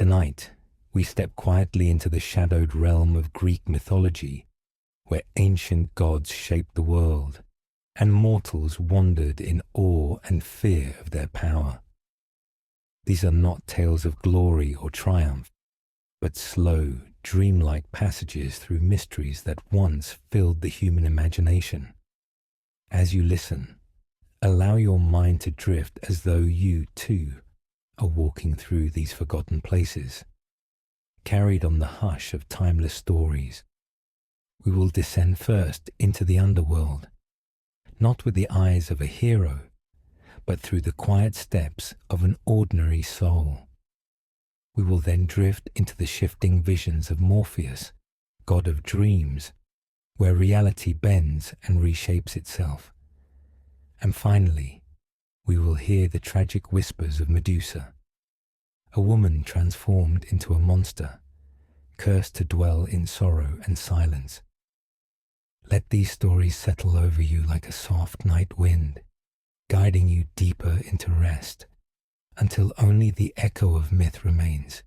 Tonight, we step quietly into the shadowed realm of Greek mythology, where ancient gods shaped the world, and mortals wandered in awe and fear of their power. These are not tales of glory or triumph, but slow, dreamlike passages through mysteries that once filled the human imagination. As you listen, allow your mind to drift as though you, too, are walking through these forgotten places. Carried on the hush of timeless stories, we will descend first into the underworld, not with the eyes of a hero, but through the quiet steps of an ordinary soul. We will then drift into the shifting visions of Morpheus, god of dreams, where reality bends and reshapes itself. And finally, we will hear the tragic whispers of Medusa, a woman transformed into a monster, cursed to dwell in sorrow and silence. Let these stories settle over you like a soft night wind, guiding you deeper into rest, until only the echo of myth remains.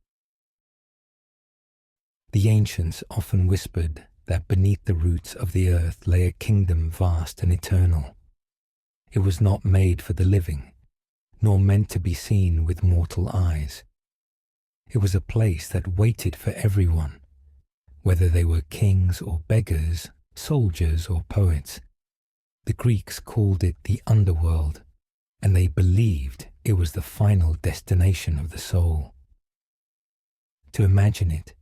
The ancients often whispered that beneath the roots of the earth lay a kingdom vast and eternal. It was not made for the living, nor meant to be seen with mortal eyes. It was a place that waited for everyone, whether they were kings or beggars, soldiers or poets. The Greeks called it the underworld, and they believed it was the final destination of the soul. To imagine it,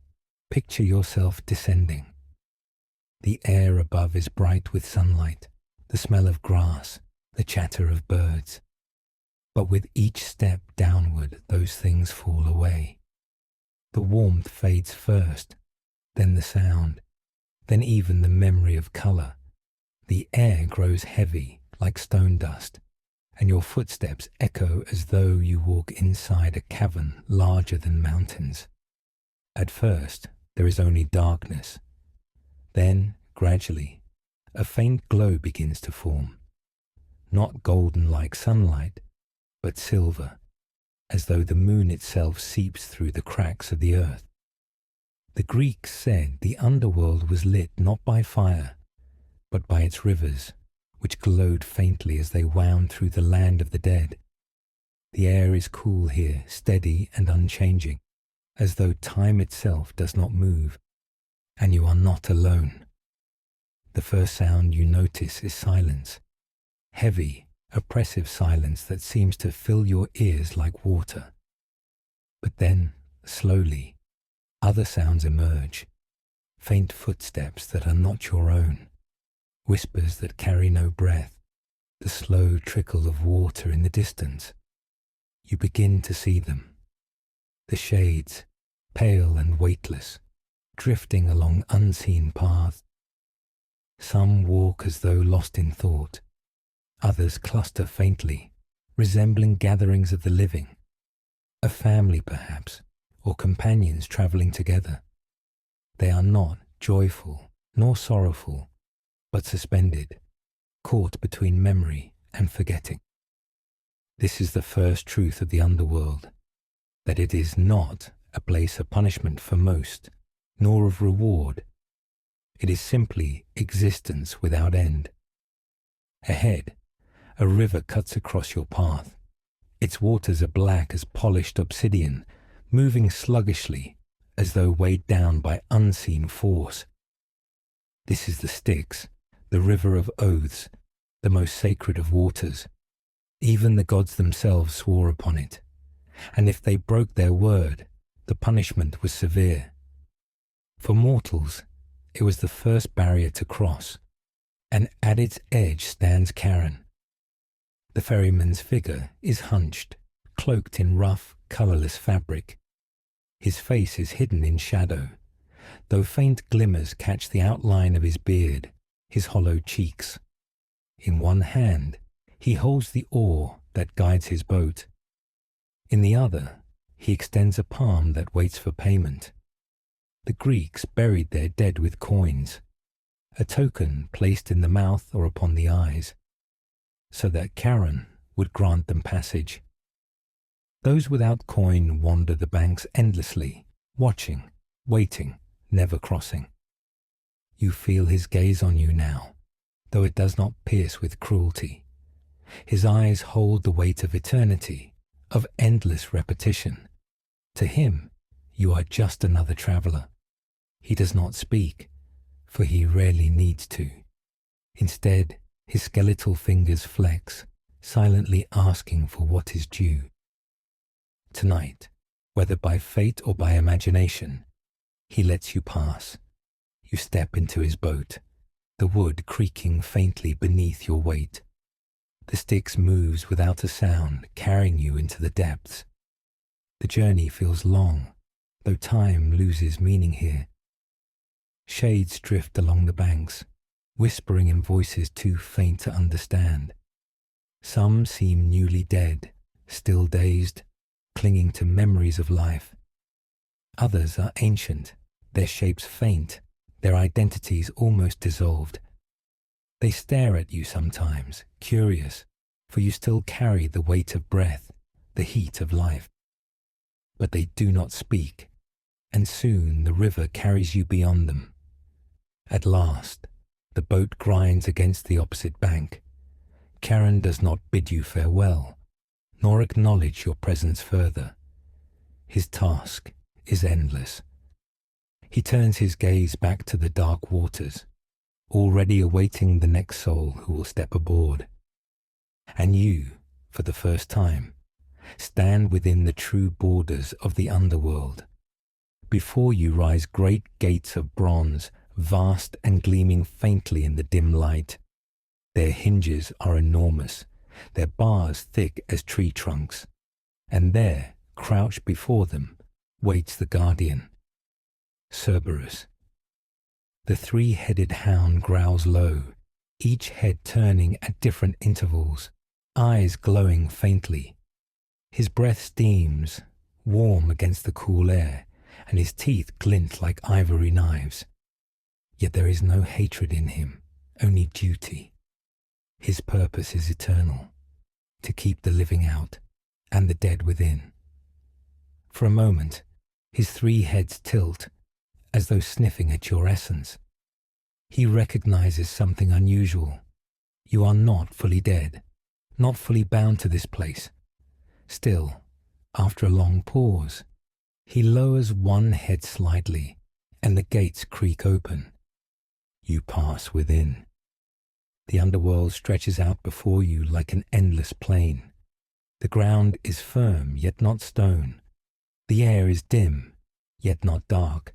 picture yourself descending. The air above is bright with sunlight, the smell of grass, the chatter of birds. But with each step downward, those things fall away. The warmth fades first, then the sound, then even the memory of color. The air grows heavy like stone dust, and your footsteps echo as though you walk inside a cavern larger than mountains. At first, there is only darkness. Then, gradually, a faint glow begins to form. Not golden like sunlight, but silver, as though the moon itself seeps through the cracks of the earth. The Greeks said the underworld was lit not by fire, but by its rivers, which glowed faintly as they wound through the land of the dead. The air is cool here, steady and unchanging, as though time itself does not move, and you are not alone. The first sound you notice is silence, heavy, oppressive silence that seems to fill your ears like water. But then, slowly, other sounds emerge, faint footsteps that are not your own, whispers that carry no breath, the slow trickle of water in the distance. You begin to see them, the shades, pale and weightless, drifting along unseen paths. Some walk as though lost in thought, others cluster faintly, resembling gatherings of the living, a family perhaps, or companions travelling together. They are not joyful nor sorrowful, but suspended, caught between memory and forgetting. This is the first truth of the underworld, that it is not a place of punishment for most, nor of reward. It is simply existence without end. Ahead, a river cuts across your path. Its waters are black as polished obsidian, moving sluggishly as though weighed down by unseen force. This is the Styx, the river of oaths, the most sacred of waters. Even the gods themselves swore upon it, and if they broke their word, the punishment was severe. For mortals, it was the first barrier to cross, and at its edge stands Charon. The ferryman's figure is hunched, cloaked in rough, colourless fabric. His face is hidden in shadow, though faint glimmers catch the outline of his beard, his hollow cheeks. In one hand, he holds the oar that guides his boat. In the other, he extends a palm that waits for payment. The Greeks buried their dead with coins, a token placed in the mouth or upon the eyes, so that Charon would grant them passage. Those without coin wander the banks endlessly, watching, waiting, never crossing. You feel his gaze on you now, though it does not pierce with cruelty. His eyes hold the weight of eternity, of endless repetition. To him, you are just another traveler. He does not speak, for he rarely needs to. Instead, his skeletal fingers flex, silently asking for what is due. Tonight, whether by fate or by imagination, he lets you pass. You step into his boat, the wood creaking faintly beneath your weight. The Styx moves without a sound, carrying you into the depths. The journey feels long, though time loses meaning here. Shades drift along the banks, whispering in voices too faint to understand. Some seem newly dead, still dazed, clinging to memories of life. Others are ancient, their shapes faint, their identities almost dissolved. They stare at you sometimes, curious, for you still carry the weight of breath, the heat of life. But they do not speak, and soon the river carries you beyond them. At last, the boat grinds against the opposite bank. Charon does not bid you farewell, nor acknowledge your presence further. His task is endless. He turns his gaze back to the dark waters, already awaiting the next soul who will step aboard. And you, for the first time, stand within the true borders of the underworld. Before you rise great gates of bronze, vast and gleaming faintly in the dim light. Their hinges are enormous, their bars thick as tree trunks, and there, crouched before them, waits the guardian, Cerberus. The three-headed hound growls low, each head turning at different intervals, eyes glowing faintly. His breath steams, warm against the cool air, and his teeth glint like ivory knives. Yet there is no hatred in him, only duty. His purpose is eternal, to keep the living out and the dead within. For a moment, his three heads tilt, as though sniffing at your essence. He recognizes something unusual. You are not fully dead, not fully bound to this place. Still, after a long pause, he lowers one head slightly, and the gates creak open. You pass within. The underworld stretches out before you like an endless plain. The ground is firm, yet not stone. The air is dim, yet not dark.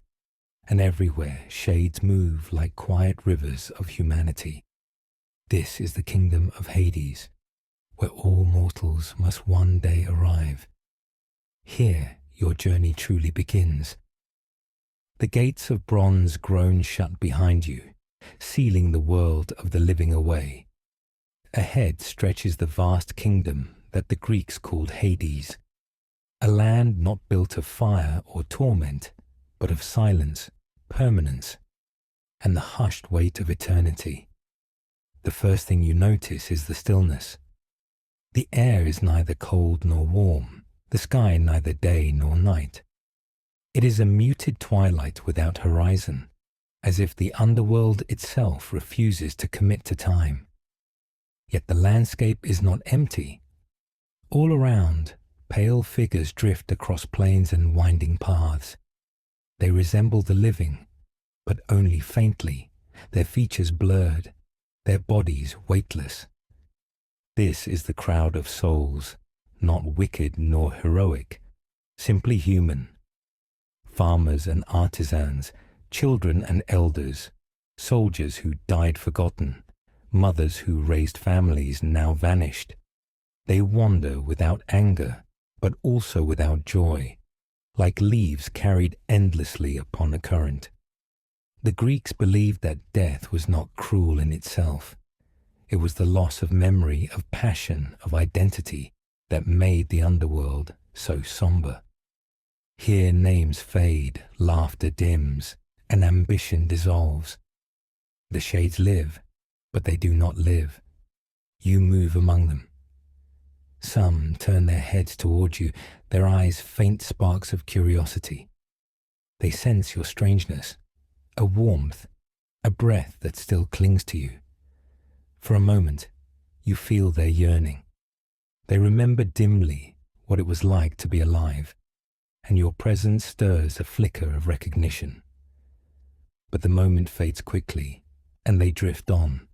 And everywhere shades move like quiet rivers of humanity. This is the kingdom of Hades, where all mortals must one day arrive. Here your journey truly begins. The gates of bronze groan shut behind you, sealing the world of the living away. Ahead stretches the vast kingdom that the Greeks called Hades, a land not built of fire or torment, but of silence, permanence, and the hushed weight of eternity. The first thing you notice is the stillness. The air is neither cold nor warm, the sky neither day nor night. It is a muted twilight without horizon, as if the underworld itself refuses to commit to time. Yet the landscape is not empty. All around, pale figures drift across plains and winding paths. They resemble the living, but only faintly, their features blurred, their bodies weightless. This is the crowd of souls, not wicked nor heroic, simply human. Farmers and artisans, children and elders, soldiers who died forgotten, mothers who raised families now vanished. They wander without anger, but also without joy, like leaves carried endlessly upon a current. The Greeks believed that death was not cruel in itself. It was the loss of memory, of passion, of identity that made the underworld so somber. Here names fade, laughter dims, and ambition dissolves. The shades live, but they do not live. You move among them. Some turn their heads toward you, their eyes faint sparks of curiosity. They sense your strangeness, a warmth, a breath that still clings to you. For a moment, you feel their yearning. They remember dimly what it was like to be alive, and your presence stirs a flicker of recognition. But the moment fades quickly, and they drift on,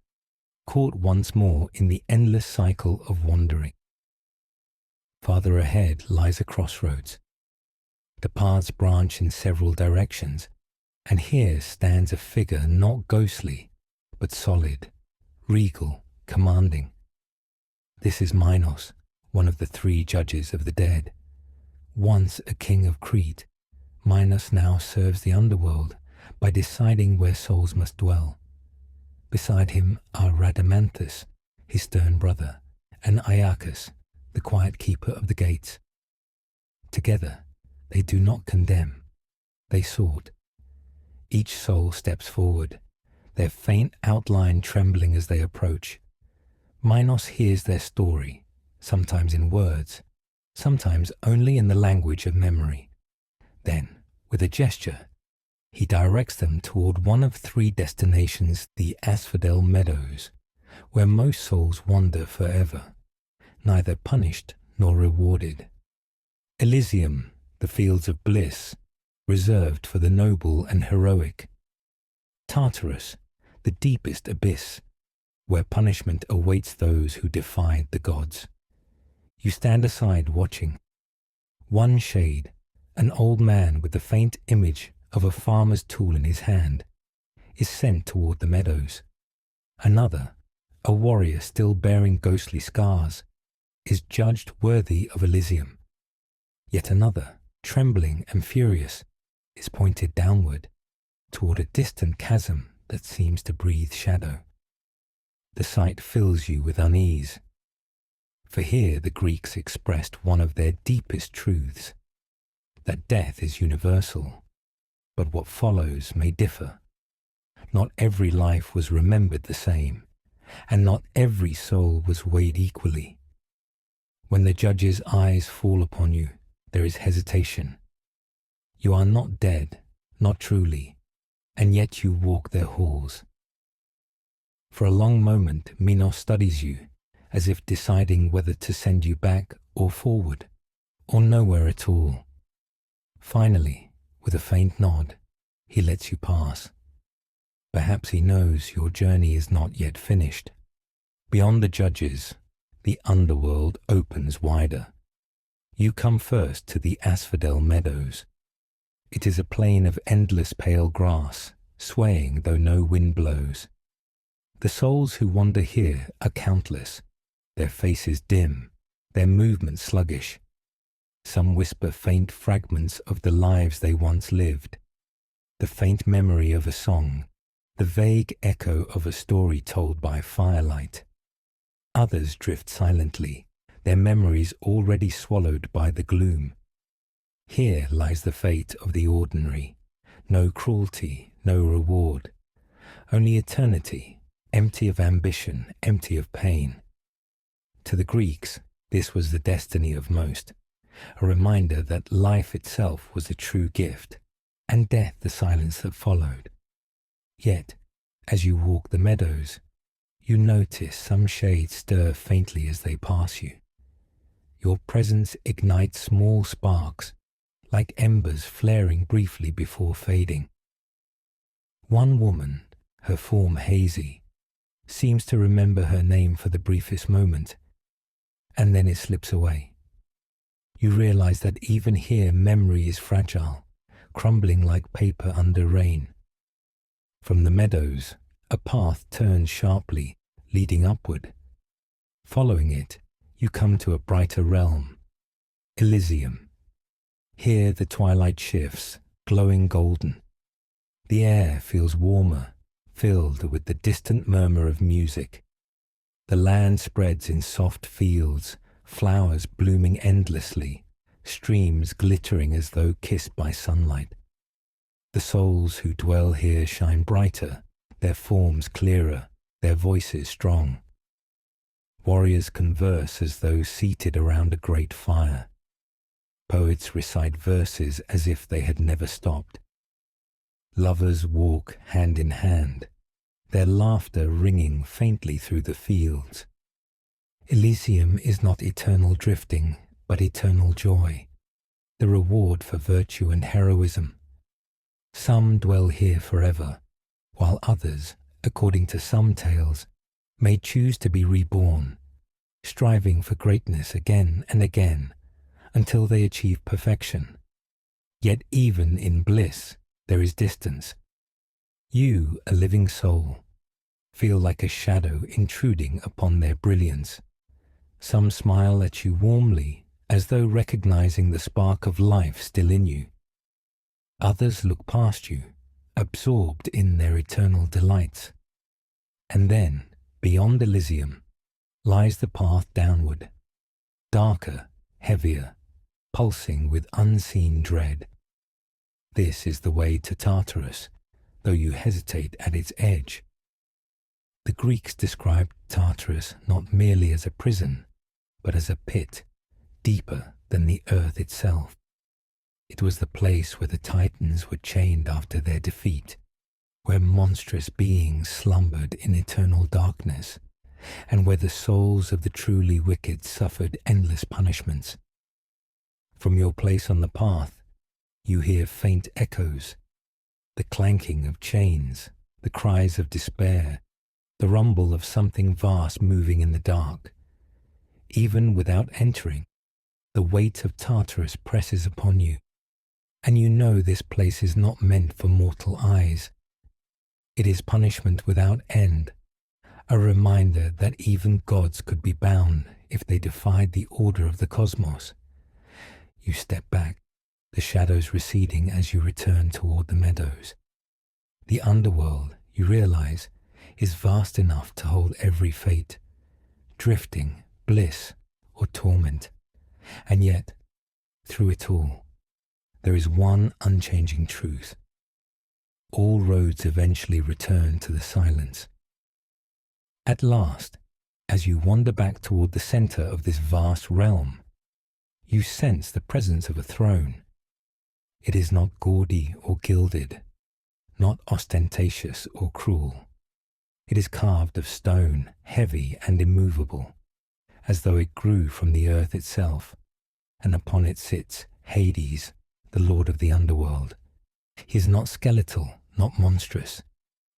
caught once more in the endless cycle of wandering. Farther ahead lies a crossroads. The paths branch in several directions, and here stands a figure not ghostly, but solid, regal, commanding. This is Minos, one of the 3 judges of the dead. Once a king of Crete, Minos now serves the underworld by deciding where souls must dwell. Beside him are Rhadamanthus, his stern brother, and Iacchus, the quiet keeper of the gates. Together, they do not condemn, they sort. Each soul steps forward, their faint outline trembling as they approach. Minos hears their story, sometimes in words, sometimes only in the language of memory. Then, with a gesture, he directs them toward one of 3 destinations, the Asphodel Meadows, where most souls wander forever, neither punished nor rewarded. Elysium, the fields of bliss, reserved for the noble and heroic. Tartarus, the deepest abyss, where punishment awaits those who defied the gods. You stand aside watching. One shade, an old man with the faint image of a farmer's tool in his hand, is sent toward the meadows. Another, a warrior still bearing ghostly scars, is judged worthy of Elysium. Yet another, trembling and furious, is pointed downward, toward a distant chasm that seems to breathe shadow. The sight fills you with unease. For here the Greeks expressed one of their deepest truths, that death is universal, but what follows may differ. Not every life was remembered the same, and not every soul was weighed equally. When the judge's eyes fall upon you, there is hesitation. You are not dead, not truly, and yet you walk their halls. For a long moment Minos studies you, as if deciding whether to send you back or forward, or nowhere at all. Finally, with a faint nod, he lets you pass. Perhaps he knows your journey is not yet finished. Beyond the judges, the underworld opens wider. You come first to the Asphodel Meadows. It is a plain of endless pale grass, swaying though no wind blows. The souls who wander here are countless, their faces dim, their movements sluggish. Some whisper faint fragments of the lives they once lived, the faint memory of a song, the vague echo of a story told by firelight. Others drift silently, their memories already swallowed by the gloom. Here lies the fate of the ordinary, no cruelty, no reward, only eternity, empty of ambition, empty of pain. To the Greeks, this was the destiny of most, a reminder that life itself was a true gift, and death the silence that followed. Yet, as you walk the meadows, you notice some shades stir faintly as they pass you. Your presence ignites small sparks, like embers flaring briefly before fading. One woman, her form hazy, seems to remember her name for the briefest moment, and then it slips away. You realize that even here memory is fragile, crumbling like paper under rain. From the meadows, a path turns sharply, leading upward. Following it, you come to a brighter realm, Elysium. Here the twilight shifts, glowing golden. The air feels warmer, filled with the distant murmur of music. The land spreads in soft fields, flowers blooming endlessly, streams glittering as though kissed by sunlight. The souls who dwell here shine brighter, their forms clearer, their voices strong. Warriors converse as though seated around a great fire. Poets recite verses as if they had never stopped. Lovers walk hand in hand, their laughter ringing faintly through the fields. Elysium is not eternal drifting, but eternal joy, the reward for virtue and heroism. Some dwell here forever, while others, according to some tales, may choose to be reborn, striving for greatness again and again, until they achieve perfection. Yet even in bliss there is distance. You, a living soul, feel like a shadow intruding upon their brilliance. Some smile at you warmly, as though recognizing the spark of life still in you. Others look past you, absorbed in their eternal delights. And then, beyond Elysium, lies the path downward, darker, heavier, pulsing with unseen dread. This is the way to Tartarus, though you hesitate at its edge. The Greeks described Tartarus not merely as a prison, but as a pit, deeper than the earth itself. It was the place where the Titans were chained after their defeat, where monstrous beings slumbered in eternal darkness, and where the souls of the truly wicked suffered endless punishments. From your place on the path, you hear faint echoes, the clanking of chains, the cries of despair, the rumble of something vast moving in the dark. Even without entering, the weight of Tartarus presses upon you, and you know this place is not meant for mortal eyes. It is punishment without end, a reminder that even gods could be bound if they defied the order of the cosmos. You step back, the shadows receding as you return toward the meadows. The underworld, you realize, is vast enough to hold every fate, drifting, bliss, or torment. And yet, through it all, there is one unchanging truth. All roads eventually return to the silence. At last, as you wander back toward the center of this vast realm, you sense the presence of a throne. It is not gaudy or gilded, not ostentatious or cruel. It is carved of stone, heavy and immovable, as though it grew from the earth itself, and upon it sits Hades, the lord of the underworld. He is not skeletal, not monstrous.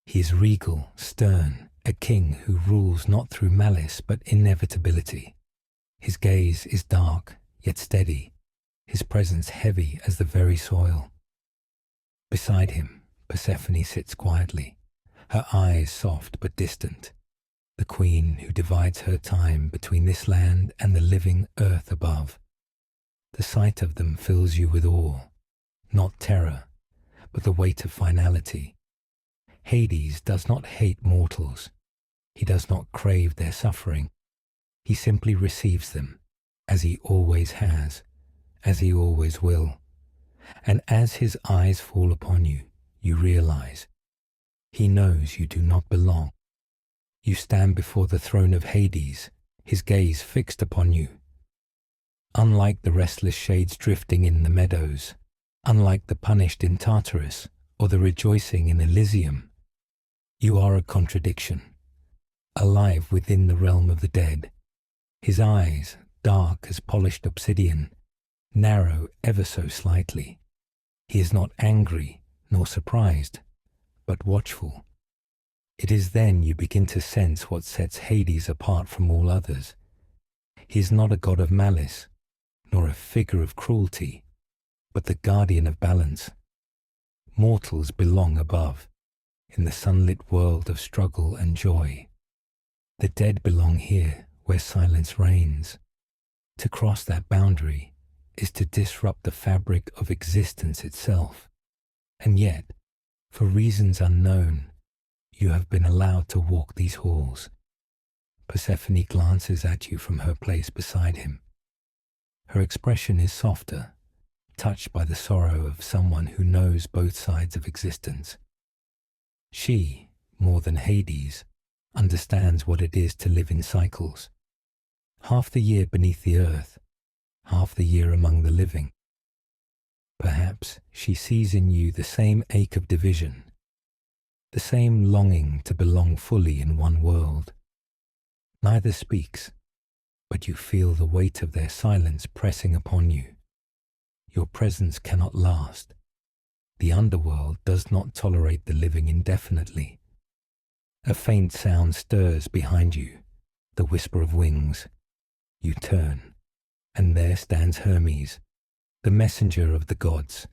He is regal, stern, a king who rules not through malice but inevitability. His gaze is dark, yet steady, his presence heavy as the very soil. Beside him, Persephone sits quietly, her eyes soft but distant, the queen who divides her time between this land and the living earth above. The sight of them fills you with awe, not terror, but the weight of finality. Hades does not hate mortals. He does not crave their suffering. He simply receives them, as he always has, as he always will. And as his eyes fall upon you, you realize he knows you do not belong. You stand before the throne of Hades, his gaze fixed upon you. Unlike the restless shades drifting in the meadows, unlike the punished in Tartarus or the rejoicing in Elysium, you are a contradiction, alive within the realm of the dead. His eyes, dark as polished obsidian, narrow ever so slightly. He is not angry nor surprised, but watchful. It is then you begin to sense what sets Hades apart from all others. He is not a god of malice, nor a figure of cruelty, but the guardian of balance. Mortals belong above, in the sunlit world of struggle and joy. The dead belong here, where silence reigns. To cross that boundary is to disrupt the fabric of existence itself. And yet, for reasons unknown, you have been allowed to walk these halls. Persephone glances at you from her place beside him. Her expression is softer, touched by the sorrow of someone who knows both sides of existence. She, more than Hades, understands what it is to live in cycles, half the year beneath the earth, half the year among the living. Perhaps she sees in you the same ache of division, the same longing to belong fully in one world. Neither speaks, but you feel the weight of their silence pressing upon you. Your presence cannot last. The underworld does not tolerate the living indefinitely. A faint sound stirs behind you, the whisper of wings. You turn, and there stands Hermes, the messenger of the gods,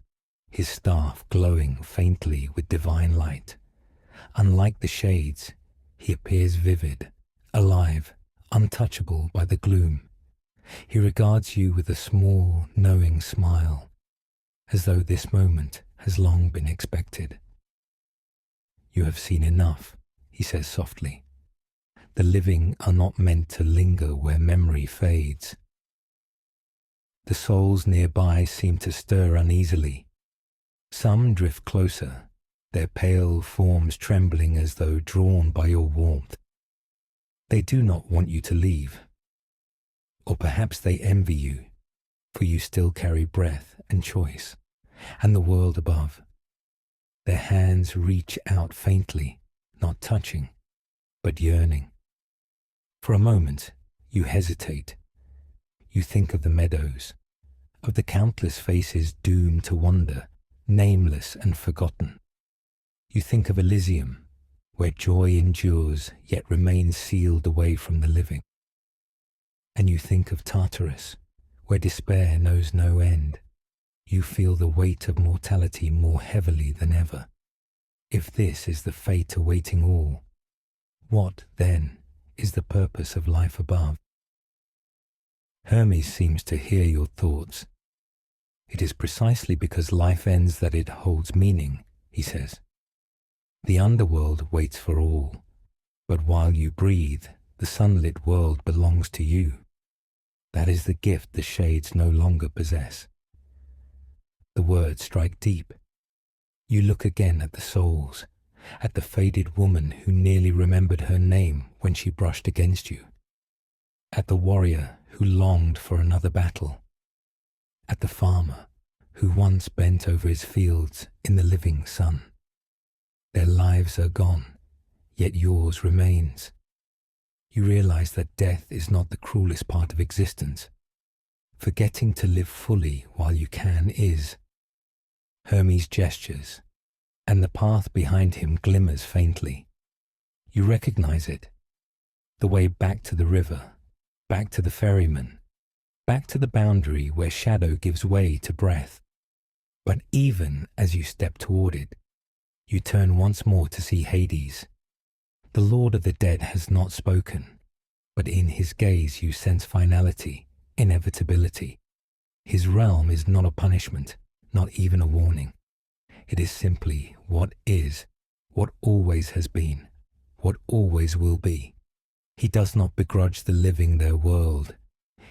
his staff glowing faintly with divine light. Unlike the shades, he appears vivid, alive, untouchable by the gloom. He regards you with a small, knowing smile, as though this moment has long been expected. You have seen enough, he says softly. The living are not meant to linger where memory fades. The souls nearby seem to stir uneasily. Some drift closer, their pale forms trembling as though drawn by your warmth. They do not want you to leave. Or perhaps they envy you, for you still carry breath and choice, and the world above. Their hands reach out faintly, not touching, but yearning. For a moment, you hesitate. You think of the meadows, of the countless faces doomed to wander, nameless and forgotten. You think of Elysium, where joy endures yet remains sealed away from the living. And you think of Tartarus, where despair knows no end. You feel the weight of mortality more heavily than ever. If this is the fate awaiting all, what, then, is the purpose of life above? Hermes seems to hear your thoughts. It is precisely because life ends that it holds meaning, he says. The underworld waits for all, but while you breathe, the sunlit world belongs to you. That is the gift the shades no longer possess. The words strike deep. You look again at the souls, at the faded woman who nearly remembered her name when she brushed against you, at the warrior who longed for another battle, at the farmer who once bent over his fields in the living sun. Their lives are gone, yet yours remains. You realize that death is not the cruelest part of existence. Forgetting to live fully while you can is. Hermes gestures, and the path behind him glimmers faintly. You recognize it. The way back to the river, back to the ferryman, back to the boundary where shadow gives way to breath. But even as you step toward it, you turn once more to see Hades. The Lord of the Dead has not spoken, but in his gaze you sense finality, inevitability. His realm is not a punishment, not even a warning. It is simply what is, what always has been, what always will be. He does not begrudge the living their world.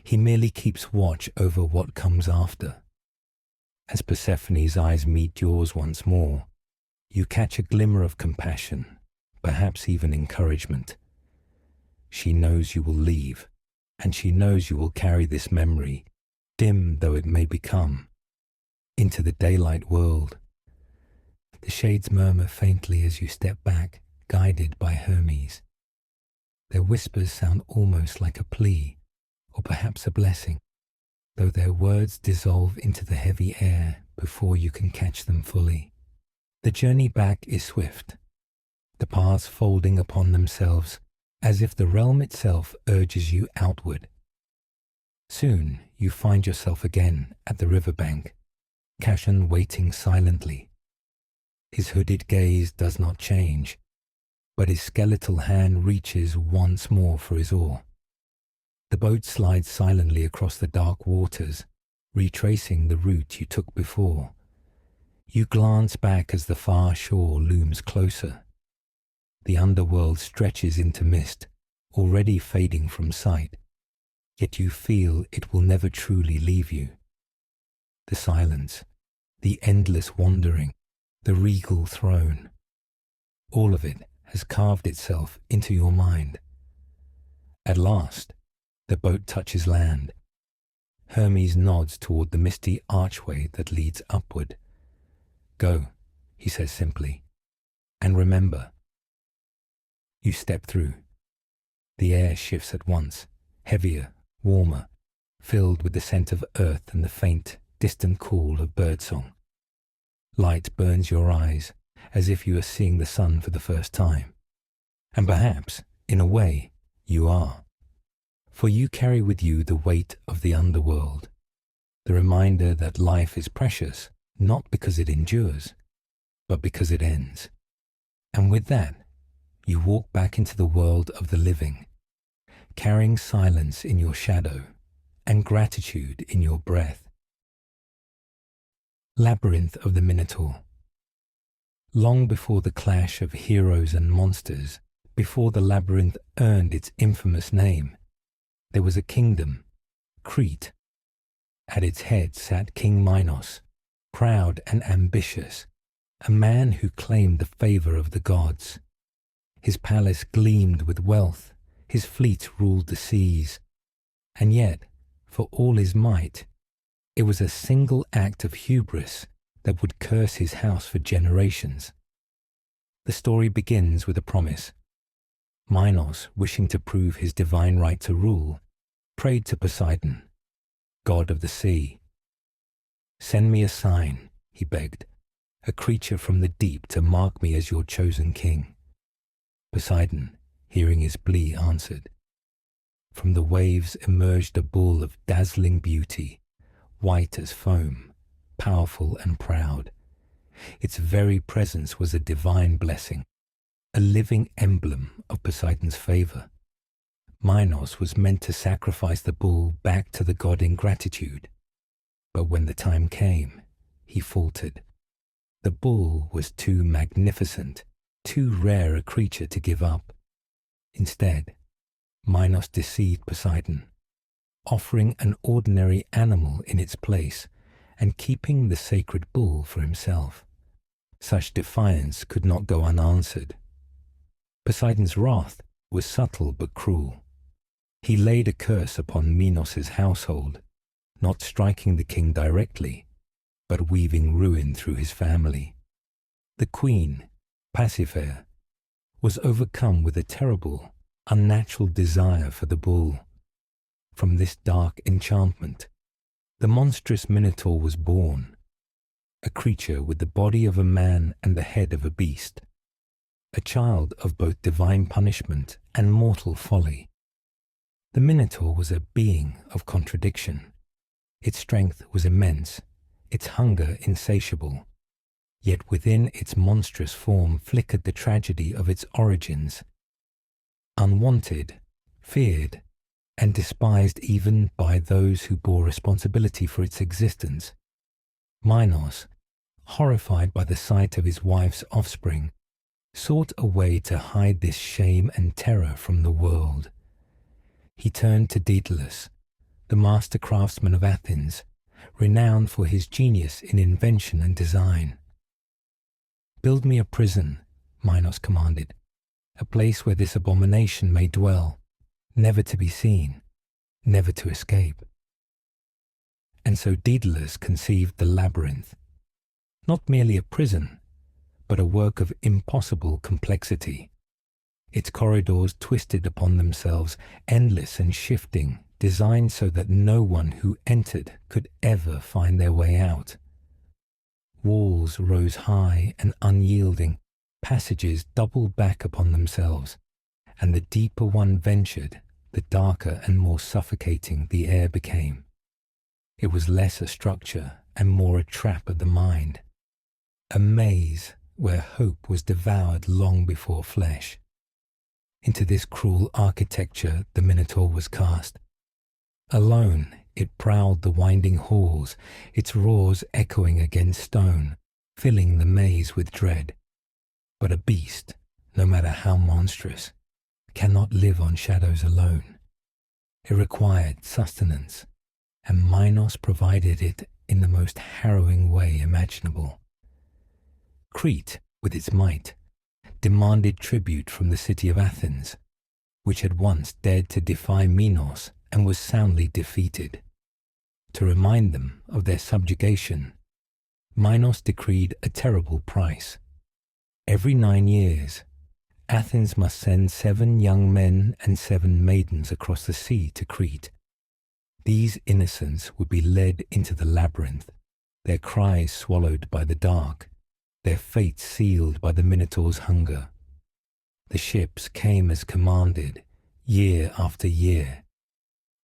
He merely keeps watch over what comes after. As Persephone's eyes meet yours once more, you catch a glimmer of compassion, perhaps even encouragement. She knows you will leave, and she knows you will carry this memory, dim though it may become, into the daylight world. The shades murmur faintly as you step back, guided by Hermes. Their whispers sound almost like a plea, or perhaps a blessing, though their words dissolve into the heavy air before you can catch them fully. The journey back is swift, the paths folding upon themselves as if the realm itself urges you outward. Soon you find yourself again at the riverbank, Cashan waiting silently. His hooded gaze does not change, but his skeletal hand reaches once more for his oar. The boat slides silently across the dark waters, retracing the route you took before. You glance back as the far shore looms closer. The underworld stretches into mist, already fading from sight, yet you feel it will never truly leave you. The silence, the endless wandering, the regal throne, all of it has carved itself into your mind. At last, The boat touches land. Hermes nods toward the misty archway that leads upward. Go, he says simply, and remember. You step through. The air shifts at once, heavier, warmer, filled with the scent of earth and the faint, distant call of birdsong. Light burns your eyes as if you are seeing the sun for the first time. And perhaps, in a way, you are. For you carry with you the weight of the underworld, the reminder that life is precious, not because it endures, but because it ends. And with that, you walk back into the world of the living, carrying silence in your shadow and gratitude in your breath. Labyrinth of the Minotaur. Long before the clash of heroes and monsters, before the labyrinth earned its infamous name, there was a kingdom, Crete. At its head sat King Minos, proud and ambitious, a man who claimed the favor of the gods. His palace gleamed with wealth, his fleet ruled the seas, and yet, for all his might, it was a single act of hubris that would curse his house for generations. The story begins with a promise. Minos, wishing to prove his divine right to rule, prayed to Poseidon, god of the sea. Send me a sign, he begged, a creature from the deep to mark me as your chosen king. Poseidon, hearing his plea, answered. From the waves emerged a bull of dazzling beauty, white as foam, powerful and proud. Its very presence was a divine blessing, a living emblem of Poseidon's favor. Minos was meant to sacrifice the bull back to the god in gratitude, but when the time came, he faltered. The bull was too magnificent, too rare a creature to give up. Instead, Minos deceived Poseidon, offering an ordinary animal in its place and keeping the sacred bull for himself. Such defiance could not go unanswered. Poseidon's wrath was subtle but cruel. He laid a curse upon Minos' household, not striking the king directly, but weaving ruin through his family. The queen, Pasiphae, was overcome with a terrible, unnatural desire for the bull. From this dark enchantment, the monstrous Minotaur was born, a creature with the body of a man and the head of a beast, a child of both divine punishment and mortal folly. The Minotaur was a being of contradiction. Its strength was immense, its hunger insatiable, yet within its monstrous form flickered the tragedy of its origins. Unwanted, feared, and despised even by those who bore responsibility for its existence, Minos, horrified by the sight of his wife's offspring, sought a way to hide this shame and terror from the world. He turned to Daedalus, the master craftsman of Athens, renowned for his genius in invention and design. "Build me a prison," Minos commanded, "a place where this abomination may dwell, never to be seen, never to escape." And so Daedalus conceived the Labyrinth, not merely a prison, but a work of impossible complexity. Its corridors twisted upon themselves, endless and shifting, designed so that no one who entered could ever find their way out. Walls rose high and unyielding, passages doubled back upon themselves, and the deeper one ventured, the darker and more suffocating the air became. It was less a structure and more a trap of the mind, a maze where hope was devoured long before flesh. Into this cruel architecture the Minotaur was cast. Alone it prowled the winding halls, its roars echoing against stone, filling the maze with dread. But a beast, no matter how monstrous, cannot live on shadows alone. It required sustenance, and Minos provided it in the most harrowing way imaginable. Crete, with its might, demanded tribute from the city of Athens, which had once dared to defy Minos and was soundly defeated. To remind them of their subjugation, Minos decreed a terrible price. Every 9 years, Athens must send 7 young men and 7 maidens across the sea to Crete. These innocents would be led into the labyrinth, their cries swallowed by the dark, their fates sealed by the Minotaur's hunger. The ships came as commanded, year after year.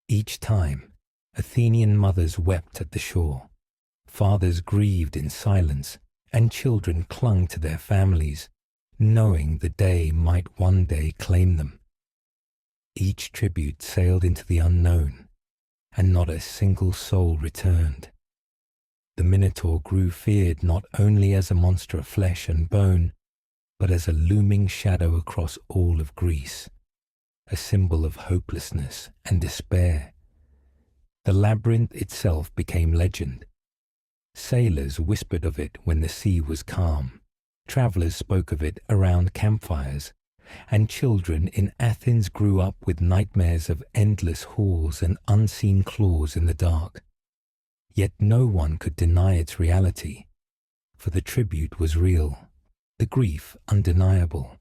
Each time, Athenian mothers wept at the shore, fathers grieved in silence, and children clung to their families, knowing the day might one day claim them. Each tribute sailed into the unknown, and not a single soul returned. The Minotaur grew feared not only as a monster of flesh and bone, but as a looming shadow across all of Greece, a symbol of hopelessness and despair. The labyrinth itself became legend. Sailors whispered of it when the sea was calm, travelers spoke of it around campfires, and children in Athens grew up with nightmares of endless halls and unseen claws in the dark. Yet no one could deny its reality, for the tribute was real, the grief undeniable,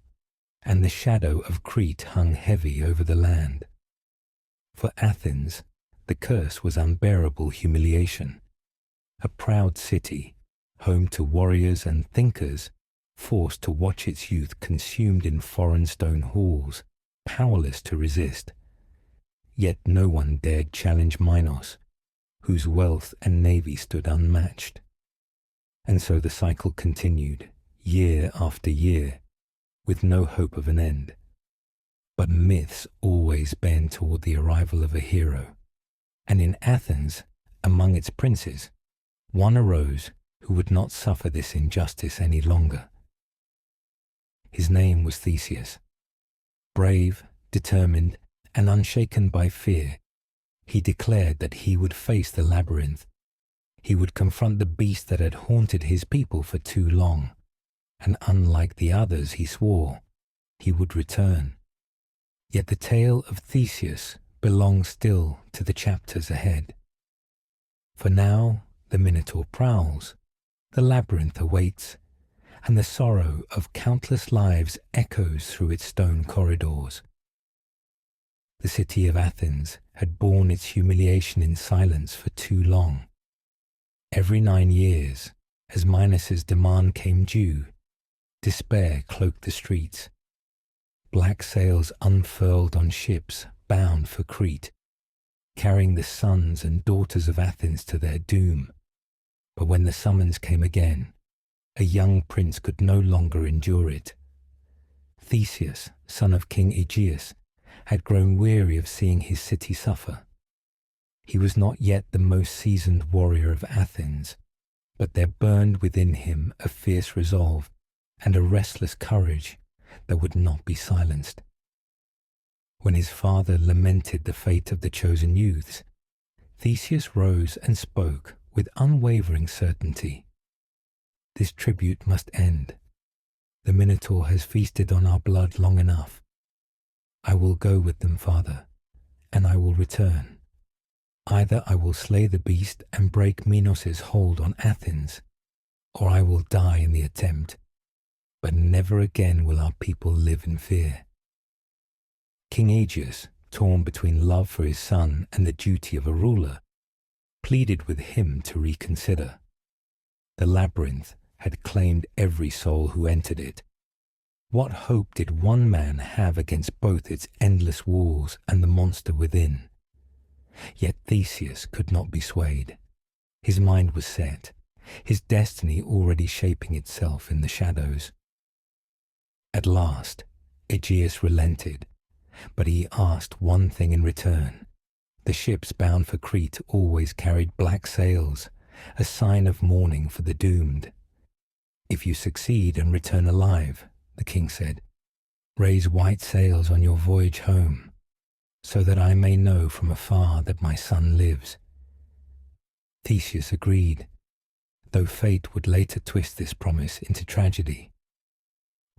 and the shadow of Crete hung heavy over the land. For Athens, the curse was unbearable humiliation. A proud city, home to warriors and thinkers, forced to watch its youth consumed in foreign stone halls, powerless to resist. Yet no one dared challenge Minos, whose wealth and navy stood unmatched. And so the cycle continued, year after year, with no hope of an end. But myths always bend toward the arrival of a hero, and in Athens, among its princes, one arose who would not suffer this injustice any longer. His name was Theseus. Brave, determined, and unshaken by fear, he declared that he would face the labyrinth. He would confront the beast that had haunted his people for too long, and unlike the others, he swore, he would return. Yet the tale of Theseus belongs still to the chapters ahead. For now, the Minotaur prowls, the labyrinth awaits, and the sorrow of countless lives echoes through its stone corridors. The city of Athens had borne its humiliation in silence for too long. Every 9 years, as Minos's demand came due, despair cloaked the streets. Black sails unfurled on ships bound for Crete, carrying the sons and daughters of Athens to their doom. But when the summons came again, a young prince could no longer endure it. Theseus, son of King Aegeus, had grown weary of seeing his city suffer. He was not yet the most seasoned warrior of Athens, but there burned within him a fierce resolve and a restless courage that would not be silenced. When his father lamented the fate of the chosen youths, Theseus rose and spoke with unwavering certainty. This tribute must end. The Minotaur has feasted on our blood long enough. I will go with them, father, and I will return. Either I will slay the beast and break Minos's hold on Athens, or I will die in the attempt, but never again will our people live in fear. King Aegeus, torn between love for his son and the duty of a ruler, pleaded with him to reconsider. The labyrinth had claimed every soul who entered it. What hope did one man have against both its endless walls and the monster within? Yet Theseus could not be swayed. His mind was set, his destiny already shaping itself in the shadows. At last, Aegeus relented, but he asked one thing in return. The ships bound for Crete always carried black sails, a sign of mourning for the doomed. If you succeed and return alive, the king said, raise white sails on your voyage home, so that I may know from afar that my son lives. Theseus agreed, though fate would later twist this promise into tragedy.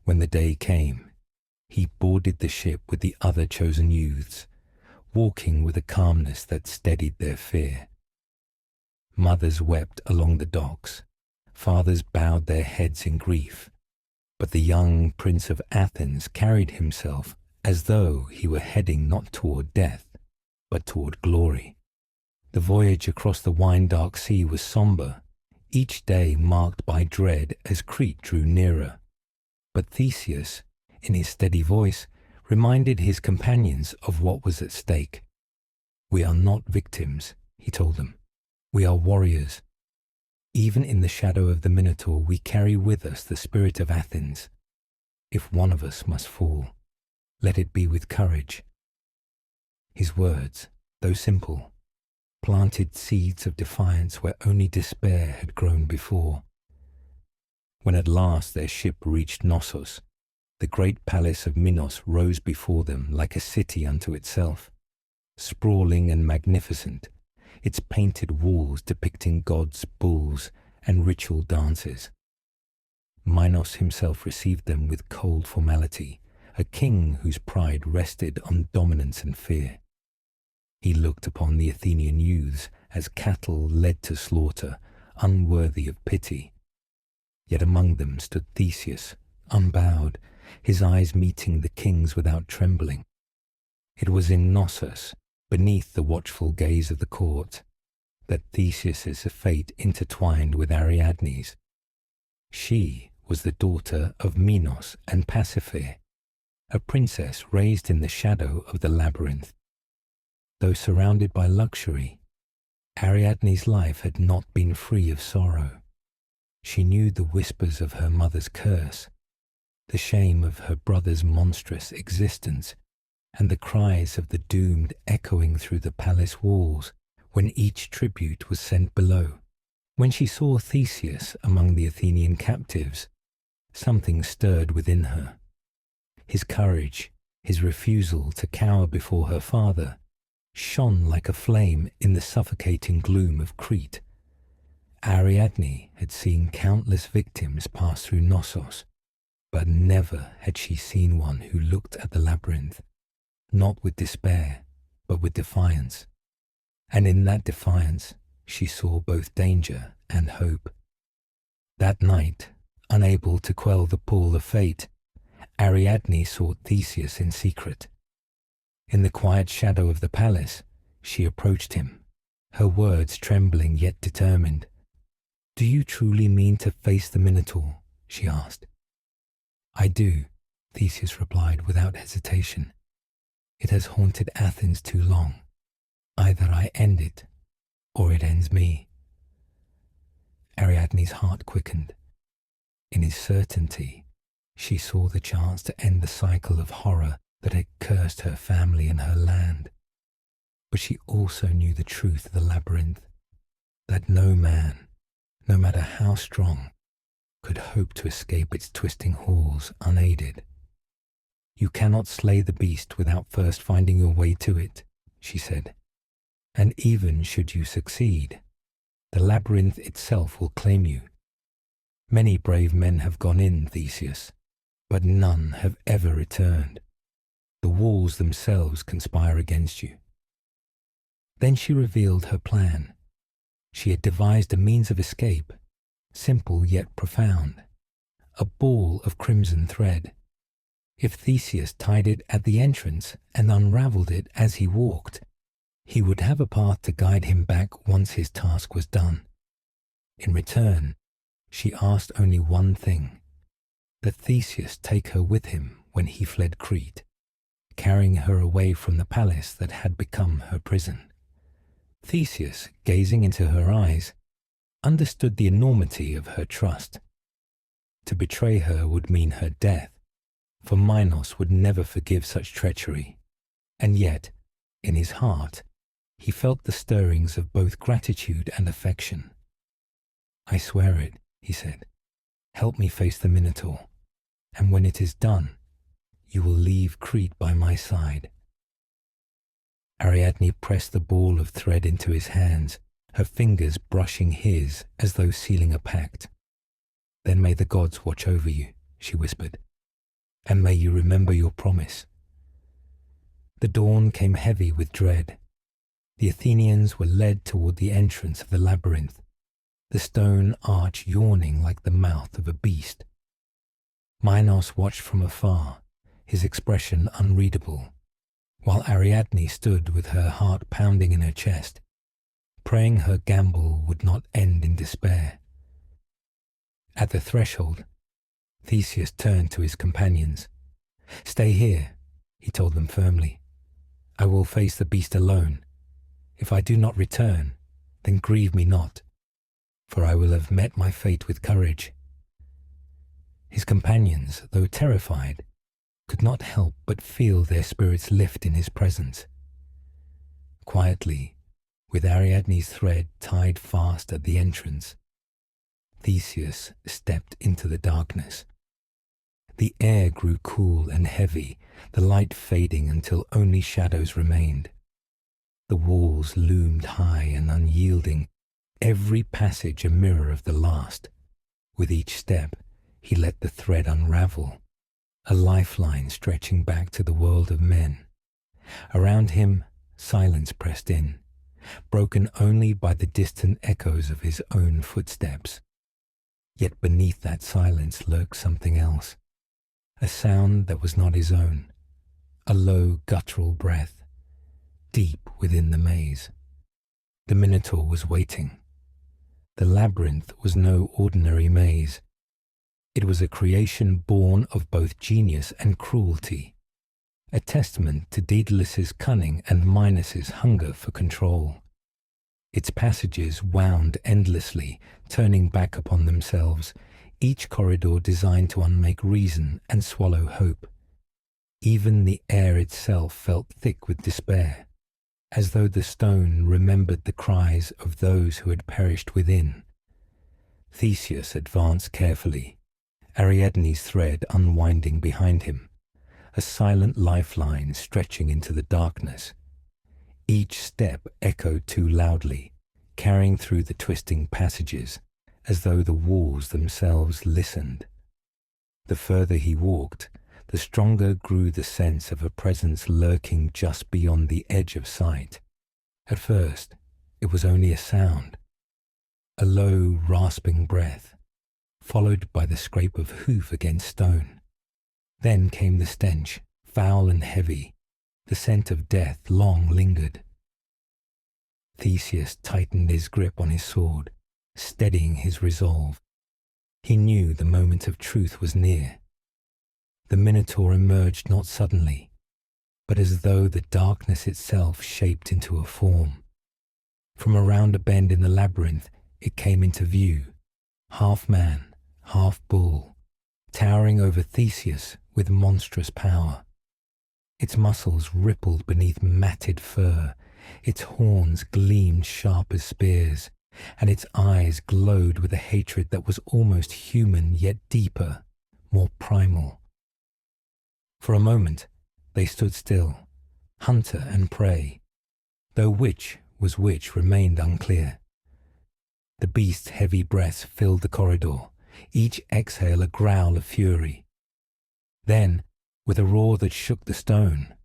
When the day came, he boarded the ship with the other chosen youths, walking with a calmness that steadied their fear. Mothers wept along the docks, fathers bowed their heads in grief, but the young Prince of Athens carried himself as though he were heading not toward death, but toward glory. The voyage across the wine-dark sea was somber, each day marked by dread as Crete drew nearer. But Theseus, in his steady voice, reminded his companions of what was at stake. "We are not victims," he told them. "We are warriors. Even in the shadow of the Minotaur, we carry with us the spirit of Athens. If one of us must fall, let it be with courage." His words, though simple, planted seeds of defiance where only despair had grown before. When at last their ship reached Knossos, the great palace of Minos rose before them like a city unto itself, sprawling and magnificent, its painted walls depicting gods, bulls, and ritual dances. Minos himself received them with cold formality, a king whose pride rested on dominance and fear. He looked upon the Athenian youths as cattle led to slaughter, unworthy of pity. Yet among them stood Theseus, unbowed, his eyes meeting the king's without trembling. It was in Knossos, beneath the watchful gaze of the court, that Theseus's fate intertwined with Ariadne's. She was the daughter of Minos and Pasiphae, a princess raised in the shadow of the Labyrinth. Though surrounded by luxury, Ariadne's life had not been free of sorrow. She knew the whispers of her mother's curse, the shame of her brother's monstrous existence, and the cries of the doomed echoing through the palace walls when each tribute was sent below. When she saw Theseus among the Athenian captives, something stirred within her. His courage, his refusal to cower before her father, shone like a flame in the suffocating gloom of Crete. Ariadne had seen countless victims pass through Knossos, but never had she seen one who looked at the labyrinth, not with despair, but with defiance. And in that defiance, she saw both danger and hope. That night, unable to quell the pull of fate, Ariadne sought Theseus in secret. In the quiet shadow of the palace, she approached him, her words trembling yet determined. "Do you truly mean to face the Minotaur?" she asked. "I do," Theseus replied without hesitation. "It has haunted Athens too long. Either I end it, or it ends me." Ariadne's heart quickened. In his certainty, she saw the chance to end the cycle of horror that had cursed her family and her land. But she also knew the truth of the labyrinth, that no man, no matter how strong, could hope to escape its twisting halls unaided. "You cannot slay the beast without first finding your way to it," she said. "And even should you succeed, the labyrinth itself will claim you. Many brave men have gone in, Theseus, but none have ever returned. The walls themselves conspire against you." Then she revealed her plan. She had devised a means of escape, simple yet profound, a ball of crimson thread. If Theseus tied it at the entrance and unravelled it as he walked, he would have a path to guide him back once his task was done. In return, she asked only one thing, that Theseus take her with him when he fled Crete, carrying her away from the palace that had become her prison. Theseus, gazing into her eyes, understood the enormity of her trust. To betray her would mean her death, for Minos would never forgive such treachery. And yet, in his heart, he felt the stirrings of both gratitude and affection. "I swear it," he said. "Help me face the Minotaur, and when it is done, you will leave Crete by my side." Ariadne pressed the ball of thread into his hands, her fingers brushing his as though sealing a pact. "Then may the gods watch over you," she whispered, "and may you remember your promise." The dawn came heavy with dread. The Athenians were led toward the entrance of the labyrinth, the stone arch yawning like the mouth of a beast. Minos watched from afar, his expression unreadable, while Ariadne stood with her heart pounding in her chest, praying her gamble would not end in despair. At the threshold, Theseus turned to his companions. "Stay here," he told them firmly. "I will face the beast alone. If I do not return, then grieve me not, for I will have met my fate with courage." His companions, though terrified, could not help but feel their spirits lift in his presence. Quietly, with Ariadne's thread tied fast at the entrance, Theseus stepped into the darkness. The air grew cool and heavy, the light fading until only shadows remained. The walls loomed high and unyielding, every passage a mirror of the last. With each step, he let the thread unravel, a lifeline stretching back to the world of men. Around him, silence pressed in, broken only by the distant echoes of his own footsteps. Yet beneath that silence lurked something else, a sound that was not his own, a low guttural breath, deep within the maze. The Minotaur was waiting. The labyrinth was no ordinary maze. It was a creation born of both genius and cruelty, a testament to Daedalus's cunning and Minos's hunger for control. Its passages wound endlessly, turning back upon themselves, each corridor designed to unmake reason and swallow hope. Even the air itself felt thick with despair, as though the stone remembered the cries of those who had perished within. Theseus advanced carefully, Ariadne's thread unwinding behind him, a silent lifeline stretching into the darkness. Each step echoed too loudly, carrying through the twisting passages, as though the walls themselves listened. The further he walked, the stronger grew the sense of a presence lurking just beyond the edge of sight. At first, it was only a sound, a low, rasping breath, followed by the scrape of hoof against stone. Then came the stench, foul and heavy. The scent of death long lingered. Theseus tightened his grip on his sword, steadying his resolve. He knew the moment of truth was near. The Minotaur emerged not suddenly, but as though the darkness itself shaped into a form. From around a bend in the labyrinth, it came into view, half man, half bull, towering over Theseus with monstrous power. Its muscles rippled beneath matted fur, its horns gleamed sharp as spears, and its eyes glowed with a hatred that was almost human yet deeper, more primal. For a moment, they stood still, hunter and prey, though which was which remained unclear. The beast's heavy breaths filled the corridor, each exhale a growl of fury. Then, with a roar that shook the stone,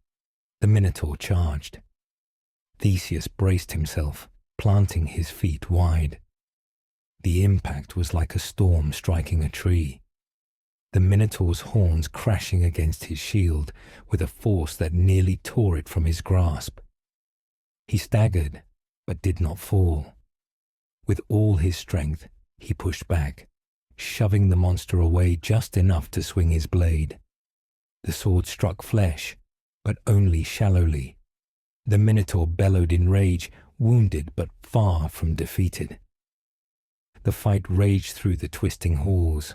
the Minotaur charged. Theseus braced himself, planting his feet wide. The impact was like a storm striking a tree, the Minotaur's horns crashing against his shield with a force that nearly tore it from his grasp. He staggered, but did not fall. With all his strength, he pushed back, shoving the monster away just enough to swing his blade. The sword struck flesh, but only shallowly. The Minotaur bellowed in rage, wounded but far from defeated. The fight raged through the twisting halls.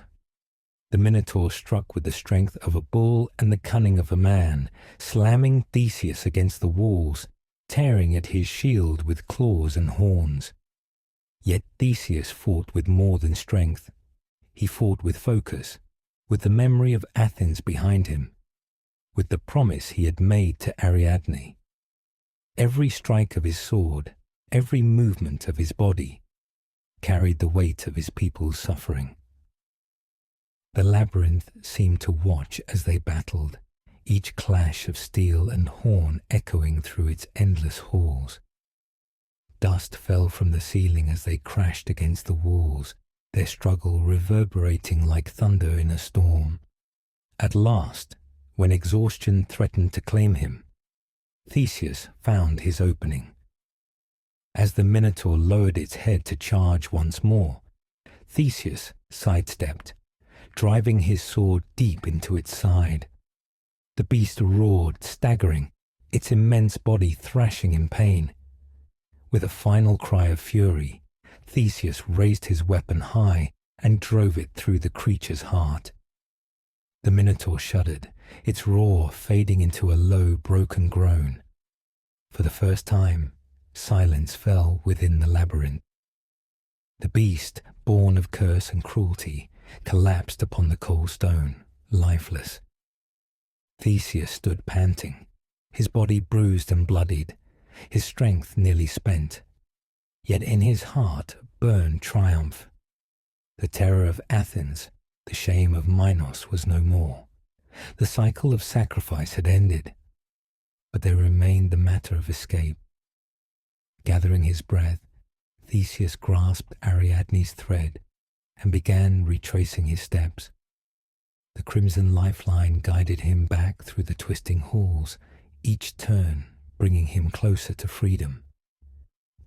The Minotaur struck with the strength of a bull and the cunning of a man, slamming Theseus against the walls, tearing at his shield with claws and horns. Yet Theseus fought with more than strength. He fought with focus, with the memory of Athens behind him, with the promise he had made to Ariadne. Every strike of his sword, every movement of his body, carried the weight of his people's suffering. The labyrinth seemed to watch as they battled, each clash of steel and horn echoing through its endless halls. Dust fell from the ceiling as they crashed against the walls, their struggle reverberating like thunder in a storm. At last, when exhaustion threatened to claim him, Theseus found his opening. As the Minotaur lowered its head to charge once more, Theseus sidestepped, driving his sword deep into its side. The beast roared, staggering, its immense body thrashing in pain. With a final cry of fury, Theseus raised his weapon high and drove it through the creature's heart. The Minotaur shuddered, its roar fading into a low, broken groan. For the first time, silence fell within the labyrinth. The beast, born of curse and cruelty, collapsed upon the cold stone, lifeless. Theseus stood panting, his body bruised and bloodied, his strength nearly spent. Yet in his heart burned triumph. The terror of Athens, the shame of Minos was no more. The cycle of sacrifice had ended, but there remained the matter of escape. Gathering his breath, Theseus grasped Ariadne's thread and began retracing his steps. The crimson lifeline guided him back through the twisting halls, each turn bringing him closer to freedom.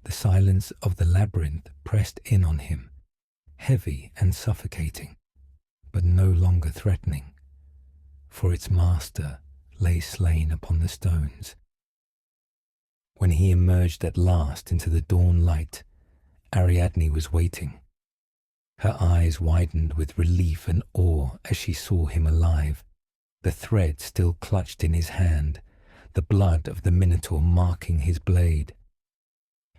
The silence of the labyrinth pressed in on him, heavy and suffocating, but no longer threatening, for its master lay slain upon the stones. When he emerged at last into the dawn light, Ariadne was waiting. Her eyes widened with relief and awe as she saw him alive, the thread still clutched in his hand, the blood of the Minotaur marking his blade.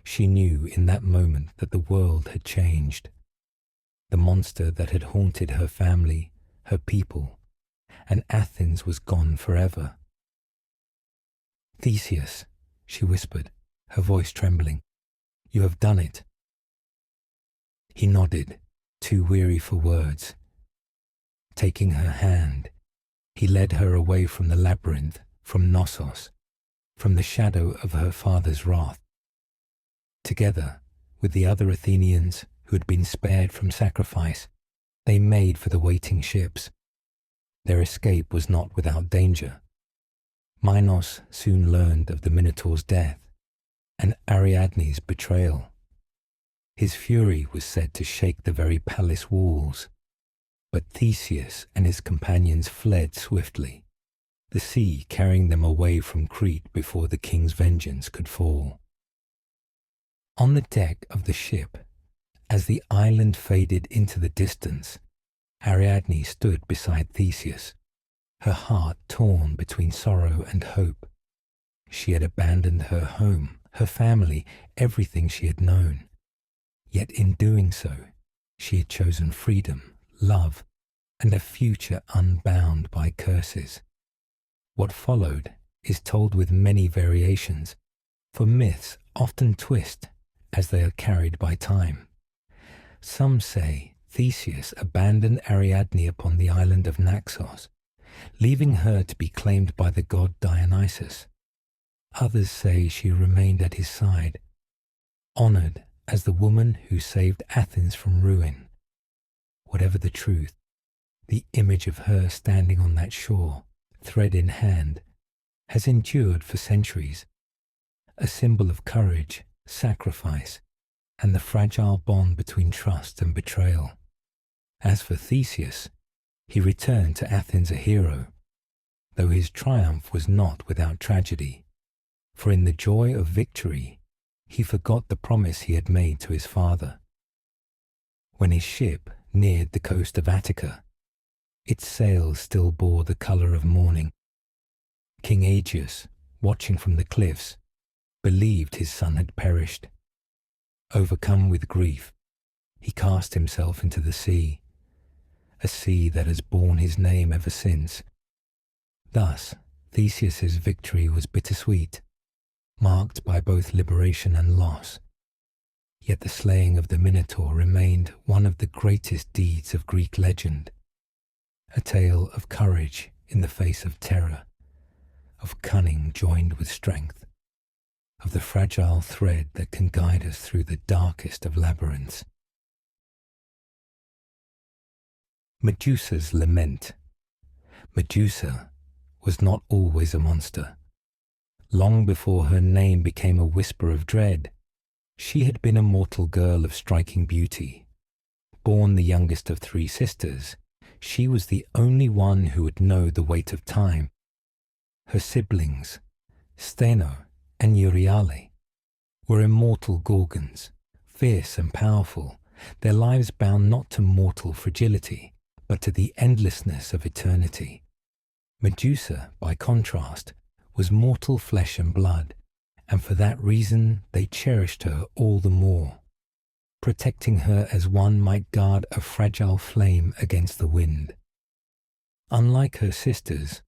She knew in that moment that the world had changed. The monster that had haunted her family, her people, and Athens was gone forever. "Theseus," she whispered, her voice trembling, "you have done it." He nodded, too weary for words. Taking her hand, he led her away from the labyrinth, from Knossos, from the shadow of her father's wrath. Together, with the other Athenians who had been spared from sacrifice, they made for the waiting ships. Their escape was not without danger. Minos soon learned of the Minotaur's death and Ariadne's betrayal. His fury was said to shake the very palace walls, but Theseus and his companions fled swiftly, the sea carrying them away from Crete before the king's vengeance could fall. On the deck of the ship, as the island faded into the distance, Ariadne stood beside Theseus, her heart torn between sorrow and hope. She had abandoned her home, her family, everything she had known. Yet in doing so, she had chosen freedom, love, and a future unbound by curses. What followed is told with many variations, for myths often twist as they are carried by time. Some say Theseus abandoned Ariadne upon the island of Naxos, leaving her to be claimed by the god Dionysus. Others say she remained at his side, honored as the woman who saved Athens from ruin. Whatever the truth, the image of her standing on that shore, thread in hand, has endured for centuries, a symbol of courage, sacrifice, and the fragile bond between trust and betrayal. As for Theseus, he returned to Athens a hero, though his triumph was not without tragedy, for in the joy of victory, he forgot the promise he had made to his father. When his ship neared the coast of Attica, its sails still bore the colour of mourning. King Aegeus, watching from the cliffs, believed his son had perished. Overcome with grief, he cast himself into the sea, a sea that has borne his name ever since. Thus, Theseus's victory was bittersweet, marked by both liberation and loss. Yet the slaying of the Minotaur remained one of the greatest deeds of Greek legend, a tale of courage in the face of terror, of cunning joined with strength, of the fragile thread that can guide us through the darkest of labyrinths. Medusa's lament. Medusa was not always a monster. Long before her name became a whisper of dread, she had been a mortal girl of striking beauty. Born the youngest of three sisters, she was the only one who would know the weight of time. Her siblings, Stheno and Euryale, were immortal Gorgons, fierce and powerful, their lives bound not to mortal fragility, but to the endlessness of eternity. Medusa, by contrast, was mortal flesh and blood, and for that reason they cherished her all the more, protecting her as one might guard a fragile flame against the wind. Unlike her sisters,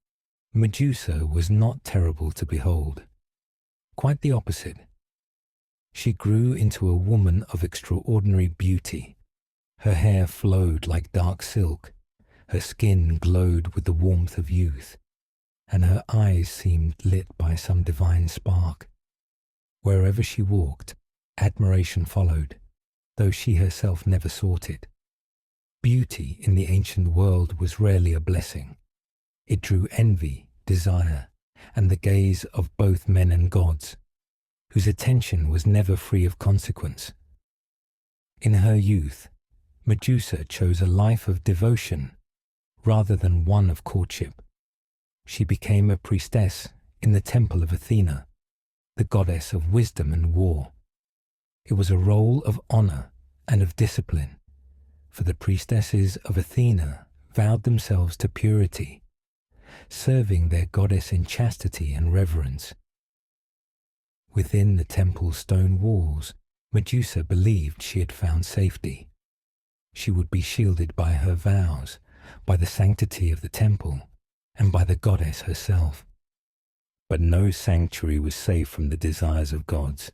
Medusa was not terrible to behold. Quite the opposite. She grew into a woman of extraordinary beauty. Her hair flowed like dark silk, her skin glowed with the warmth of youth, and her eyes seemed lit by some divine spark. Wherever she walked, admiration followed, though she herself never sought it. Beauty in the ancient world was rarely a blessing. It drew envy, desire, and the gaze of both men and gods, whose attention was never free of consequence. In her youth, Medusa chose a life of devotion rather than one of courtship. She became a priestess in the temple of Athena, the goddess of wisdom and war. It was a role of honor and of discipline, for the priestesses of Athena vowed themselves to purity, serving their goddess in chastity and reverence. Within the temple's stone walls, Medusa believed she had found safety. She would be shielded by her vows, by the sanctity of the temple, and by the goddess herself. But no sanctuary was safe from the desires of gods.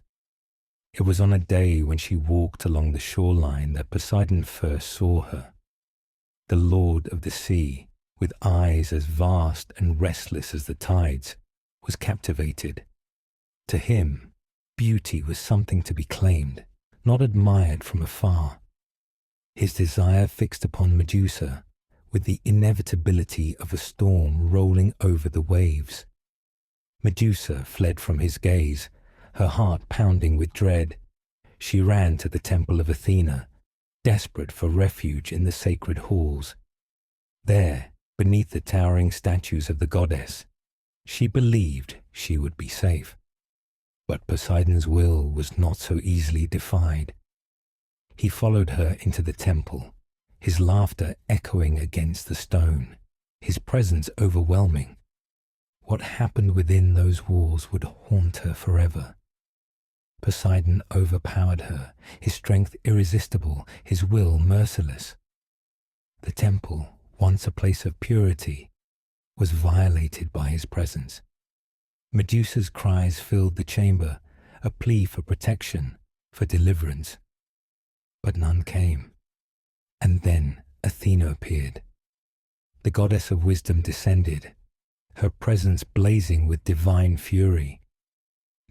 It was on a day when she walked along the shoreline that Poseidon first saw her. The lord of the sea, with eyes as vast and restless as the tides, was captivated. To him, beauty was something to be claimed, not admired from afar. His desire fixed upon Medusa with the inevitability of a storm rolling over the waves. Medusa fled from his gaze, her heart pounding with dread. She ran to the temple of Athena, desperate for refuge in the sacred halls. There, beneath the towering statues of the goddess, she believed she would be safe. But Poseidon's will was not so easily defied. He followed her into the temple, his laughter echoing against the stone, his presence overwhelming. What happened within those walls would haunt her forever. Poseidon overpowered her, his strength irresistible, his will merciless. The temple, once a place of purity, was violated by his presence. Medusa's cries filled the chamber, a plea for protection, for deliverance. But none came. And then Athena appeared. The goddess of wisdom descended, her presence blazing with divine fury.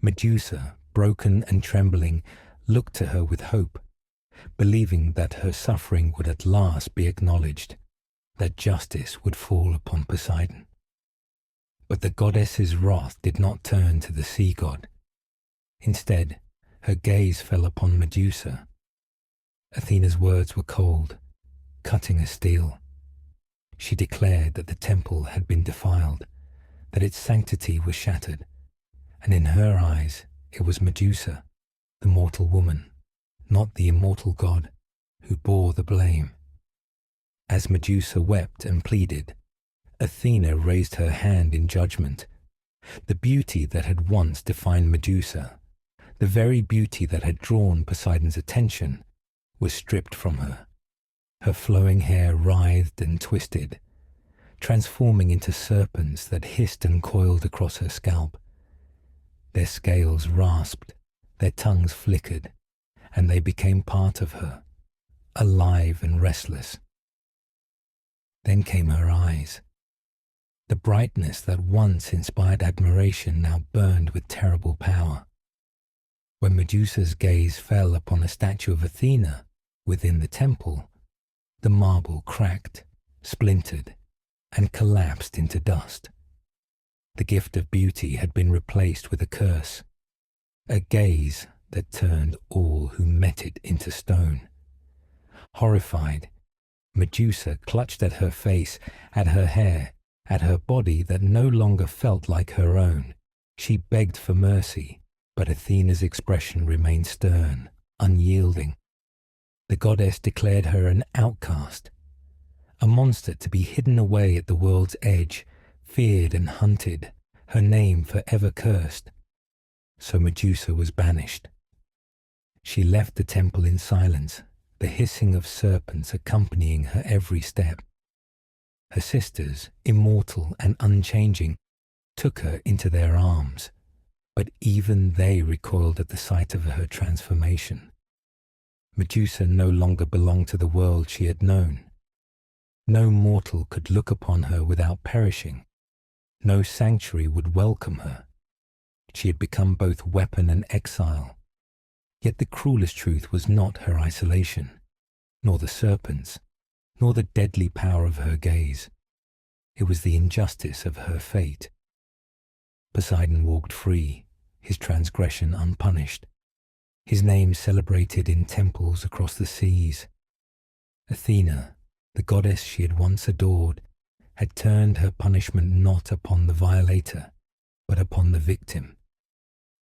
Medusa, broken and trembling, looked to her with hope, believing that her suffering would at last be acknowledged, that justice would fall upon Poseidon. But the goddess's wrath did not turn to the sea god. Instead, her gaze fell upon Medusa. Athena's words were cold, cutting as steel. She declared that the temple had been defiled, that its sanctity was shattered, and in her eyes it was Medusa, the mortal woman, not the immortal god, who bore the blame. As Medusa wept and pleaded, Athena raised her hand in judgment. The beauty that had once defined Medusa, the very beauty that had drawn Poseidon's attention, was stripped from her. Her flowing hair writhed and twisted, transforming into serpents that hissed and coiled across her scalp. Their scales rasped, their tongues flickered, and they became part of her, alive and restless. Then came her eyes. The brightness that once inspired admiration now burned with terrible power. When Medusa's gaze fell upon a statue of Athena within the temple, the marble cracked, splintered, and collapsed into dust. The gift of beauty had been replaced with a curse, a gaze that turned all who met it into stone. Horrified, Medusa clutched at her face, at her hair, at her body that no longer felt like her own. She begged for mercy, but Athena's expression remained stern, unyielding. The goddess declared her an outcast, a monster to be hidden away at the world's edge, feared and hunted, her name forever cursed. So Medusa was banished. She left the temple in silence, the hissing of serpents accompanying her every step. Her sisters, immortal and unchanging, took her into their arms, but even they recoiled at the sight of her transformation. Medusa no longer belonged to the world she had known. No mortal could look upon her without perishing. No sanctuary would welcome her. She had become both weapon and exile. Yet the cruelest truth was not her isolation, nor the serpents, nor the deadly power of her gaze. It was the injustice of her fate. Poseidon walked free, his transgression unpunished, his name celebrated in temples across the seas. Athena, the goddess she had once adored, had turned her punishment not upon the violator, but upon the victim.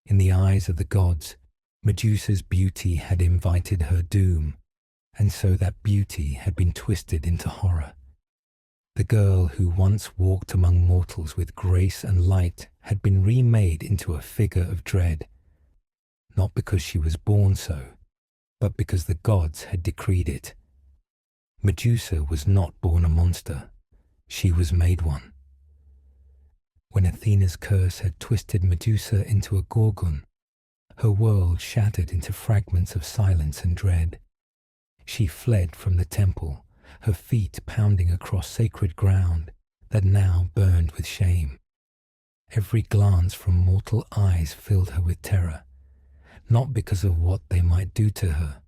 In the eyes of the gods, Medusa's beauty had invited her doom, and so that beauty had been twisted into horror. The girl who once walked among mortals with grace and light had been remade into a figure of dread, not because she was born so, but because the gods had decreed it. Medusa was not born a monster, she was made one. When Athena's curse had twisted Medusa into a gorgon, her world shattered into fragments of silence and dread. She fled from the temple, her feet pounding across sacred ground that now burned with shame. Every glance from mortal eyes filled her with terror, not because of what they might do to her,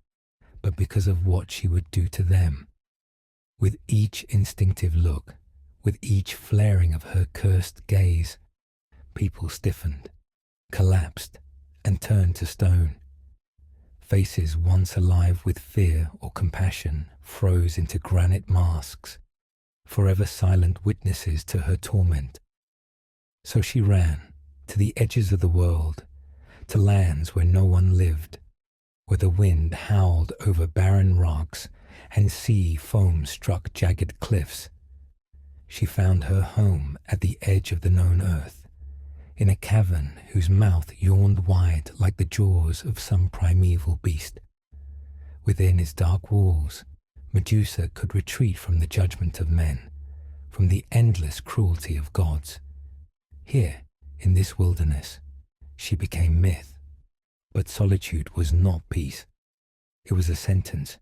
but because of what she would do to them. With each instinctive look, with each flaring of her cursed gaze, people stiffened, collapsed, and turned to stone. Faces once alive with fear or compassion froze into granite masks, forever silent witnesses to her torment. So she ran to the edges of the world, to lands where no one lived, where the wind howled over barren rocks and sea foam struck jagged cliffs. She found her home at the edge of the known earth, in a cavern whose mouth yawned wide like the jaws of some primeval beast. Within its dark walls, Medusa could retreat from the judgment of men, from the endless cruelty of gods. Here, in this wilderness, she became myth. But solitude was not peace. It was a sentence.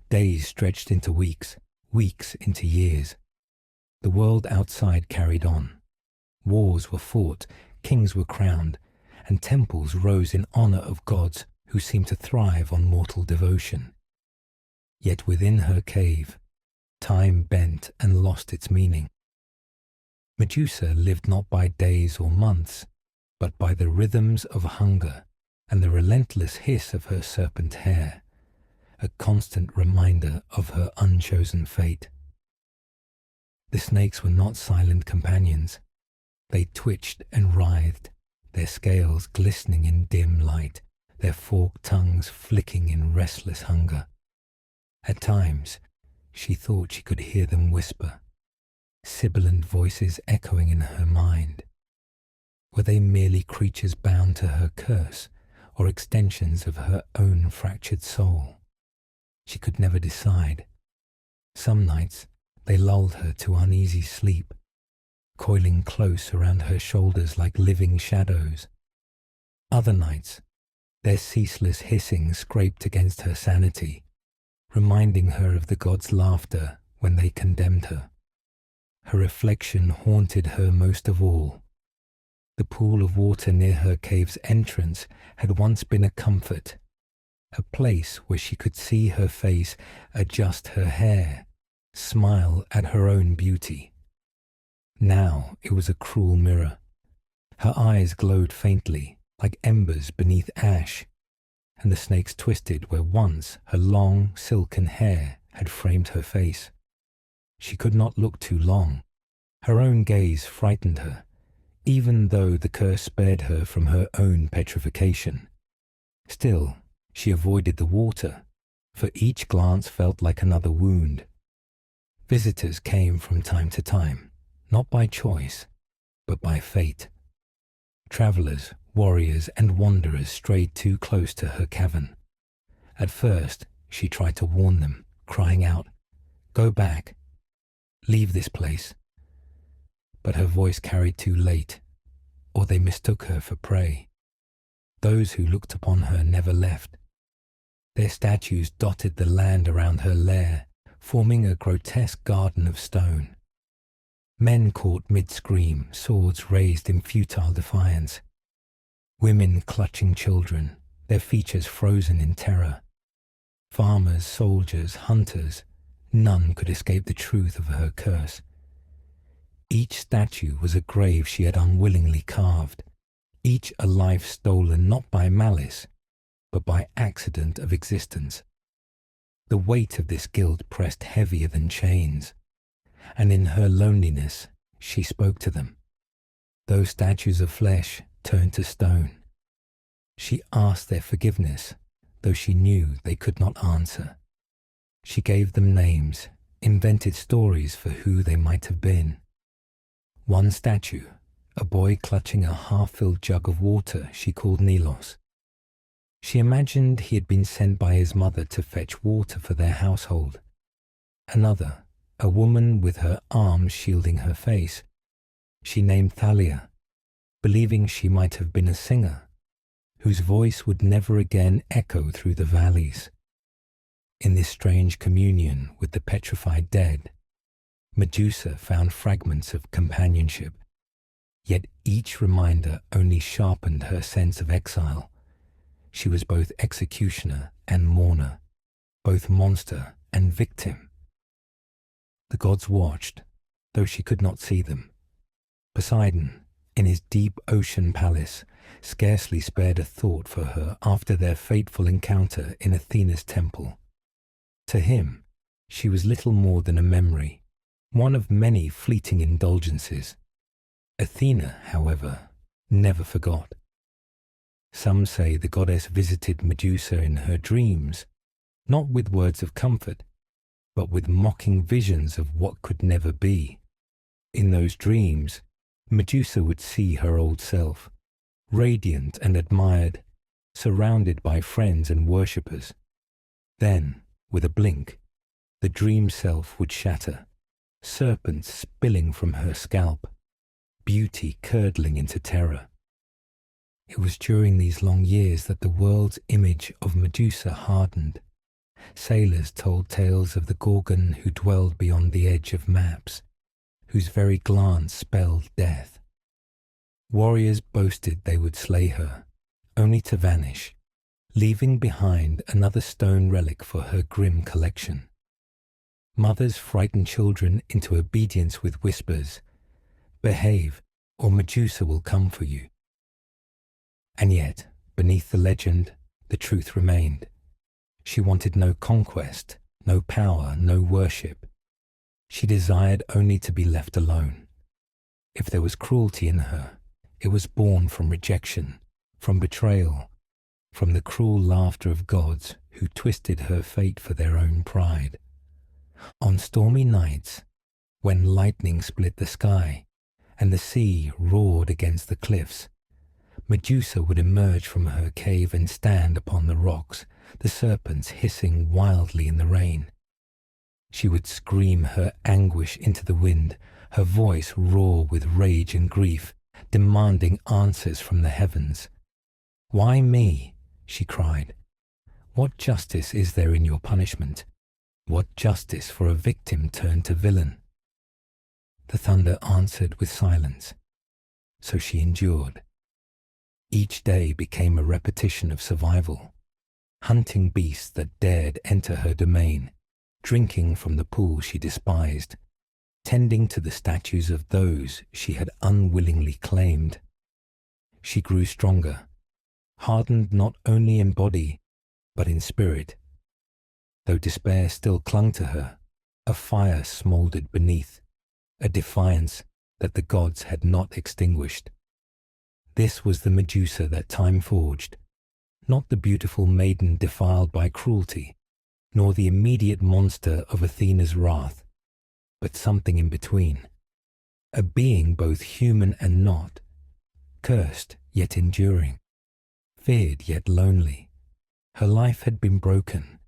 Days stretched into weeks, weeks into years. The world outside carried on. Wars were fought, kings were crowned, and temples rose in honor of gods who seemed to thrive on mortal devotion. Yet within her cave, time bent and lost its meaning. Medusa lived not by days or months, but by the rhythms of hunger and the relentless hiss of her serpent hair, a constant reminder of her unchosen fate. The snakes were not silent companions. They twitched and writhed, their scales glistening in dim light, their forked tongues flicking in restless hunger. At times, she thought she could hear them whisper, sibilant voices echoing in her mind. Were they merely creatures bound to her curse, or extensions of her own fractured soul? She could never decide. Some nights, they lulled her to uneasy sleep, coiling close around her shoulders like living shadows. Other nights, their ceaseless hissing scraped against her sanity, reminding her of the gods' laughter when they condemned her. Her reflection haunted her most of all. The pool of water near her cave's entrance had once been a comfort, a place where she could see her face, adjust her hair, smile at her own beauty. Now it was a cruel mirror. Her eyes glowed faintly, like embers beneath ash, and the snakes twisted where once her long, silken hair had framed her face. She could not look too long. Her own gaze frightened her, even though the curse spared her from her own petrification. Still, she avoided the water, for each glance felt like another wound. Visitors came from time to time, not by choice, but by fate. Travelers, warriors, and wanderers strayed too close to her cavern. At first, she tried to warn them, crying out, "Go back! Leave this place!" But her voice carried too late, or they mistook her for prey. Those who looked upon her never left. Their statues dotted the land around her lair, forming a grotesque garden of stone. Men caught mid-scream, swords raised in futile defiance. Women clutching children, their features frozen in terror. Farmers, soldiers, hunters, none could escape the truth of her curse. Each statue was a grave she had unwillingly carved, each a life stolen not by malice, but by accident of existence. The weight of this guilt pressed heavier than chains, and in her loneliness she spoke to them. Those statues of flesh turned to stone. She asked their forgiveness, though she knew they could not answer. She gave them names, invented stories for who they might have been. One statue, a boy clutching a half-filled jug of water, she called Nilos. She imagined he had been sent by his mother to fetch water for their household. Another, a woman with her arms shielding her face, she named Thalia, believing she might have been a singer, whose voice would never again echo through the valleys. In this strange communion with the petrified dead, Medusa found fragments of companionship, yet each reminder only sharpened her sense of exile. She was both executioner and mourner, both monster and victim. The gods watched, though she could not see them. Poseidon, in his deep ocean palace, scarcely spared a thought for her after their fateful encounter in Athena's temple. To him, she was little more than a memory, one of many fleeting indulgences. Athena, however, never forgot. Some say the goddess visited Medusa in her dreams, not with words of comfort, but with mocking visions of what could never be. In those dreams, Medusa would see her old self, radiant and admired, surrounded by friends and worshippers. Then, with a blink, the dream self would shatter, serpents spilling from her scalp, beauty curdling into terror. It was during these long years that the world's image of Medusa hardened. Sailors told tales of the Gorgon who dwelled beyond the edge of maps, whose very glance spelled death. Warriors boasted they would slay her, only to vanish, leaving behind another stone relic for her grim collection. Mothers frightened children into obedience with whispers, "Behave, or Medusa will come for you." And yet, beneath the legend, the truth remained. She wanted no conquest, no power, no worship. She desired only to be left alone. If there was cruelty in her, it was born from rejection, from betrayal, from the cruel laughter of gods who twisted her fate for their own pride. On stormy nights, when lightning split the sky and the sea roared against the cliffs, Medusa would emerge from her cave and stand upon the rocks, the serpents hissing wildly in the rain. She would scream her anguish into the wind, her voice roar with rage and grief, demanding answers from the heavens. "Why me?" she cried. "What justice is there in your punishment? What justice for a victim turned to villain?" The thunder answered with silence, so she endured. Each day became a repetition of survival, hunting beasts that dared enter her domain, drinking from the pool she despised, tending to the statues of those she had unwillingly claimed. She grew stronger, hardened not only in body, but in spirit. Though despair still clung to her, a fire smouldered beneath, a defiance that the gods had not extinguished. This was the Medusa that time forged, not the beautiful maiden defiled by cruelty, nor the immediate monster of Athena's wrath, but something in between, a being both human and not, cursed yet enduring, feared yet lonely. Her life had been broken,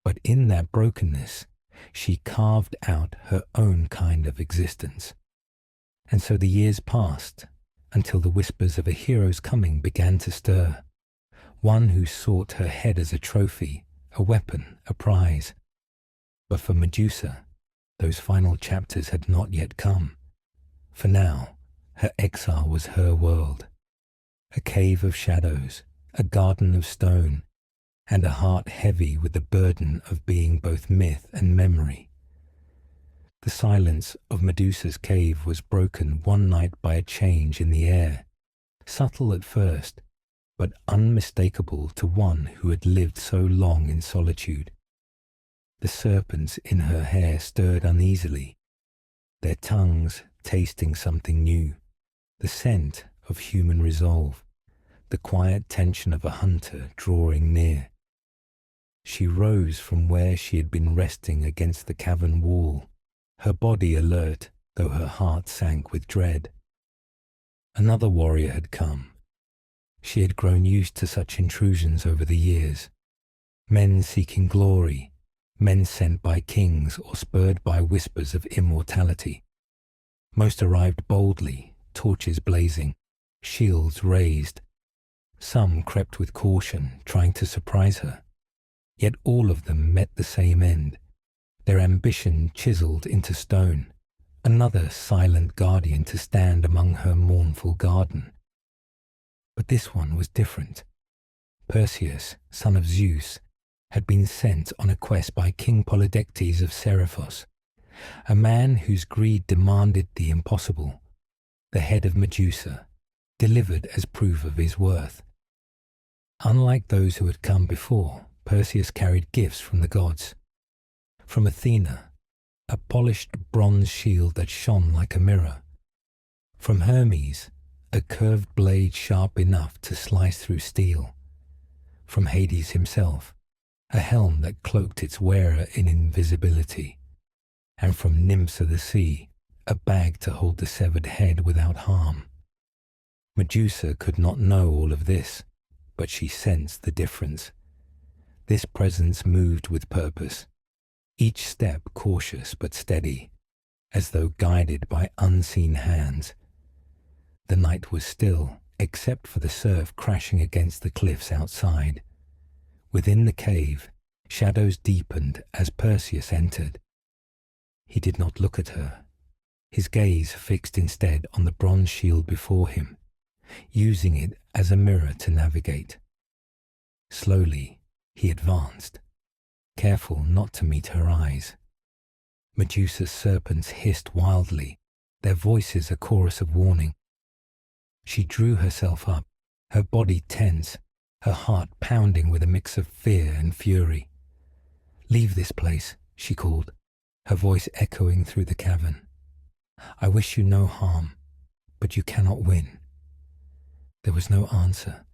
but in that brokenness she carved out her own kind of existence. And so the years passed, until the whispers of a hero's coming began to stir, one who sought her head as a trophy, a weapon, a prize. But for Medusa, those final chapters had not yet come. For now, her exile was her world, a cave of shadows, a garden of stone, and a heart heavy with the burden of being both myth and memory. The silence of Medusa's cave was broken one night by a change in the air, subtle at first, but unmistakable to one who had lived so long in solitude. The serpents in her hair stirred uneasily, their tongues tasting something new, the scent of human resolve, the quiet tension of a hunter drawing near. She rose from where she had been resting against the cavern wall, her body alert, though her heart sank with dread. Another warrior had come. She had grown used to such intrusions over the years. Men seeking glory, men sent by kings or spurred by whispers of immortality. Most arrived boldly, torches blazing, shields raised. Some crept with caution, trying to surprise her. Yet all of them met the same end, their ambition chiseled into stone, another silent guardian to stand among her mournful garden. But this one was different. Perseus, son of Zeus, had been sent on a quest by King Polydectes of Seriphos, a man whose greed demanded the impossible, the head of Medusa, delivered as proof of his worth. Unlike those who had come before, Perseus carried gifts from the gods. From Athena, a polished bronze shield that shone like a mirror. From Hermes, a curved blade sharp enough to slice through steel. From Hades himself, a helm that cloaked its wearer in invisibility. And from nymphs of the sea, a bag to hold the severed head without harm. Medusa could not know all of this, but she sensed the difference. This presence moved with purpose, each step cautious but steady, as though guided by unseen hands. The night was still, except for the surf crashing against the cliffs outside. Within the cave, shadows deepened as Perseus entered. He did not look at her, his gaze fixed instead on the bronze shield before him, using it as a mirror to navigate. Slowly, he advanced, careful not to meet her eyes. Medusa's serpents hissed wildly, their voices a chorus of warning. She drew herself up, her body tense, her heart pounding with a mix of fear and fury. "Leave this place," she called, her voice echoing through the cavern. "I wish you no harm, but you cannot win." There was no answer,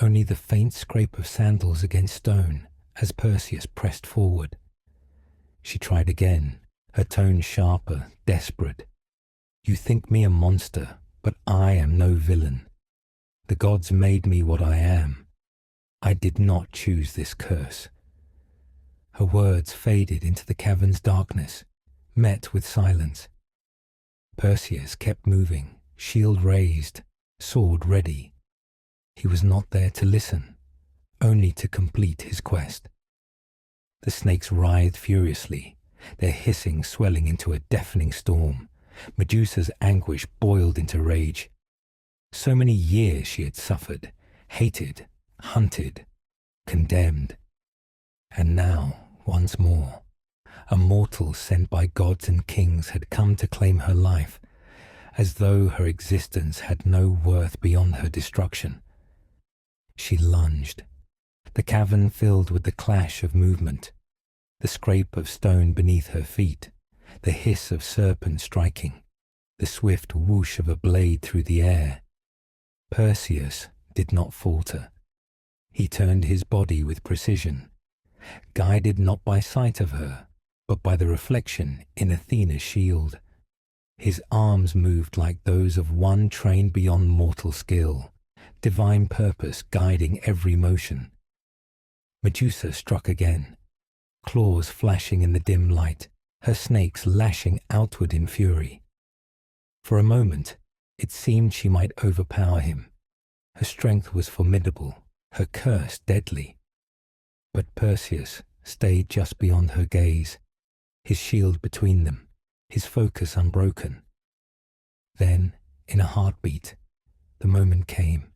only the faint scrape of sandals against stone as Perseus pressed forward. She tried again, her tone sharper, desperate. "You think me a monster, but I am no villain. The gods made me what I am. I did not choose this curse." Her words faded into the cavern's darkness, met with silence. Perseus kept moving, shield raised, sword ready. He was not there to listen, only to complete his quest. The snakes writhed furiously, their hissing swelling into a deafening storm, Medusa's anguish boiled into rage. So many years she had suffered, hated, hunted, condemned. And now, once more, a mortal sent by gods and kings had come to claim her life, as though her existence had no worth beyond her destruction. She lunged. The cavern filled with the clash of movement, the scrape of stone beneath her feet, the hiss of serpents striking, the swift whoosh of a blade through the air. Perseus did not falter. He turned his body with precision, guided not by sight of her, but by the reflection in Athena's shield. His arms moved like those of one trained beyond mortal skill, divine purpose guiding every motion. Medusa struck again, claws flashing in the dim light, her snakes lashing outward in fury. For a moment, it seemed she might overpower him. Her strength was formidable, her curse deadly. But Perseus stayed just beyond her gaze, his shield between them, his focus unbroken. Then, in a heartbeat, the moment came.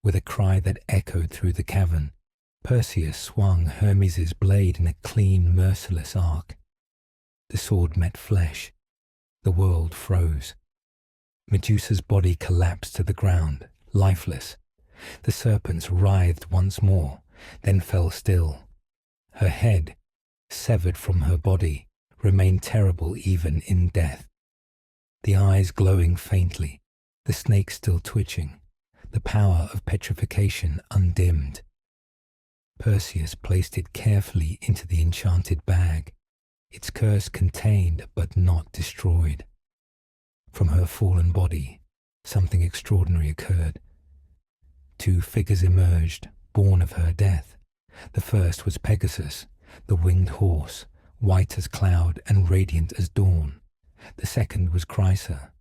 With a cry that echoed through the cavern, Perseus swung Hermes' blade in a clean, merciless arc. The sword met flesh. The world froze. Medusa's body collapsed to the ground, lifeless. The serpents writhed once more, then fell still. Her head, severed from her body, remained terrible even in death. The eyes glowing faintly, the snake still twitching, the power of petrification undimmed. Perseus placed it carefully into the enchanted bag, its curse contained but not destroyed. From her fallen body, something extraordinary occurred. Two figures emerged, born of her death. The first was Pegasus, the winged horse, white as cloud and radiant as dawn. The second was Chrysa,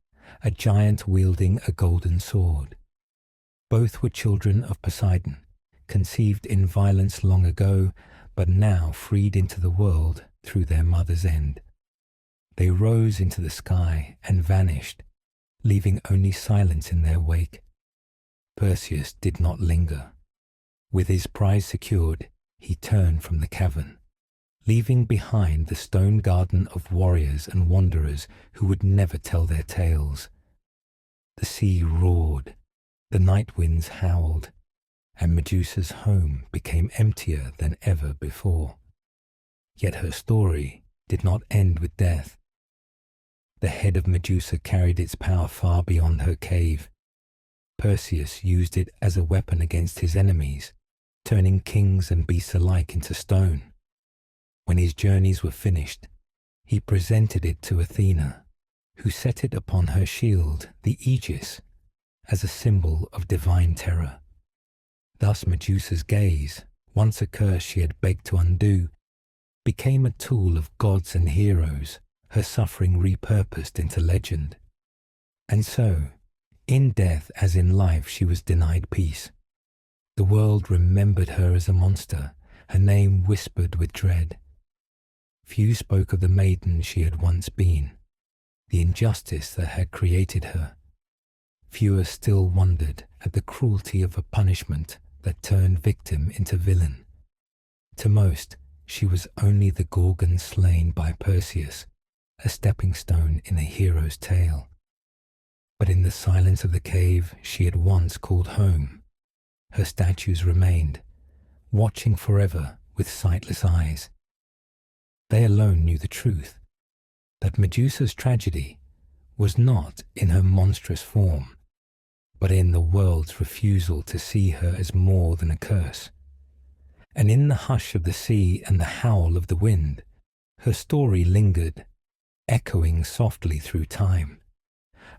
a giant wielding a golden sword. Both were children of Poseidon, conceived in violence long ago, but now freed into the world through their mother's end. They rose into the sky and vanished, leaving only silence in their wake. Perseus did not linger. With his prize secured, he turned from the cavern, leaving behind the stone garden of warriors and wanderers who would never tell their tales. The sea roared, the night winds howled, and Medusa's home became emptier than ever before. Yet her story did not end with death. The head of Medusa carried its power far beyond her cave. Perseus used it as a weapon against his enemies, turning kings and beasts alike into stone. When his journeys were finished, he presented it to Athena, who set it upon her shield, the aegis, as a symbol of divine terror. Thus Medusa's gaze, once a curse she had begged to undo, became a tool of gods and heroes, her suffering repurposed into legend. And so, in death as in life, she was denied peace. The world remembered her as a monster, her name whispered with dread. Few spoke of the maiden she had once been, the injustice that had created her. Fewer still wondered at the cruelty of a punishment that turned victim into villain. To most, she was only the Gorgon slain by Perseus, a stepping stone in a hero's tale. But in the silence of the cave she had once called home, her statues remained, watching forever with sightless eyes. They alone knew the truth, that Medusa's tragedy was not in her monstrous form, but in the world's refusal to see her as more than a curse. And in the hush of the sea and the howl of the wind, her story lingered, echoing softly through time,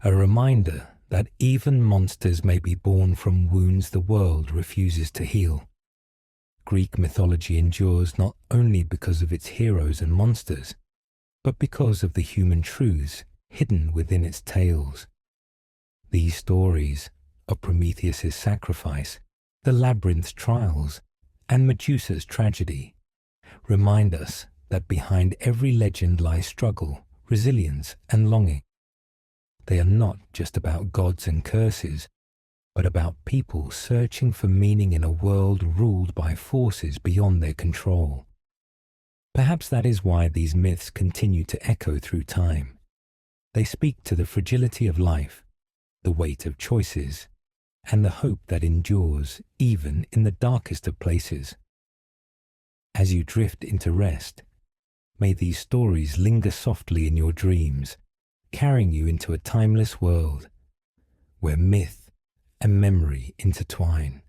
a reminder that even monsters may be born from wounds the world refuses to heal. Greek mythology endures not only because of its heroes and monsters, but because of the human truths hidden within its tales. These stories of Prometheus's sacrifice, the Labyrinth's trials, and Medusa's tragedy remind us that behind every legend lies struggle, resilience, and longing. They are not just about gods and curses, but about people searching for meaning in a world ruled by forces beyond their control. Perhaps that is why these myths continue to echo through time. They speak to the fragility of life, the weight of choices, and the hope that endures even in the darkest of places. As you drift into rest, may these stories linger softly in your dreams, carrying you into a timeless world where myth and memory intertwine.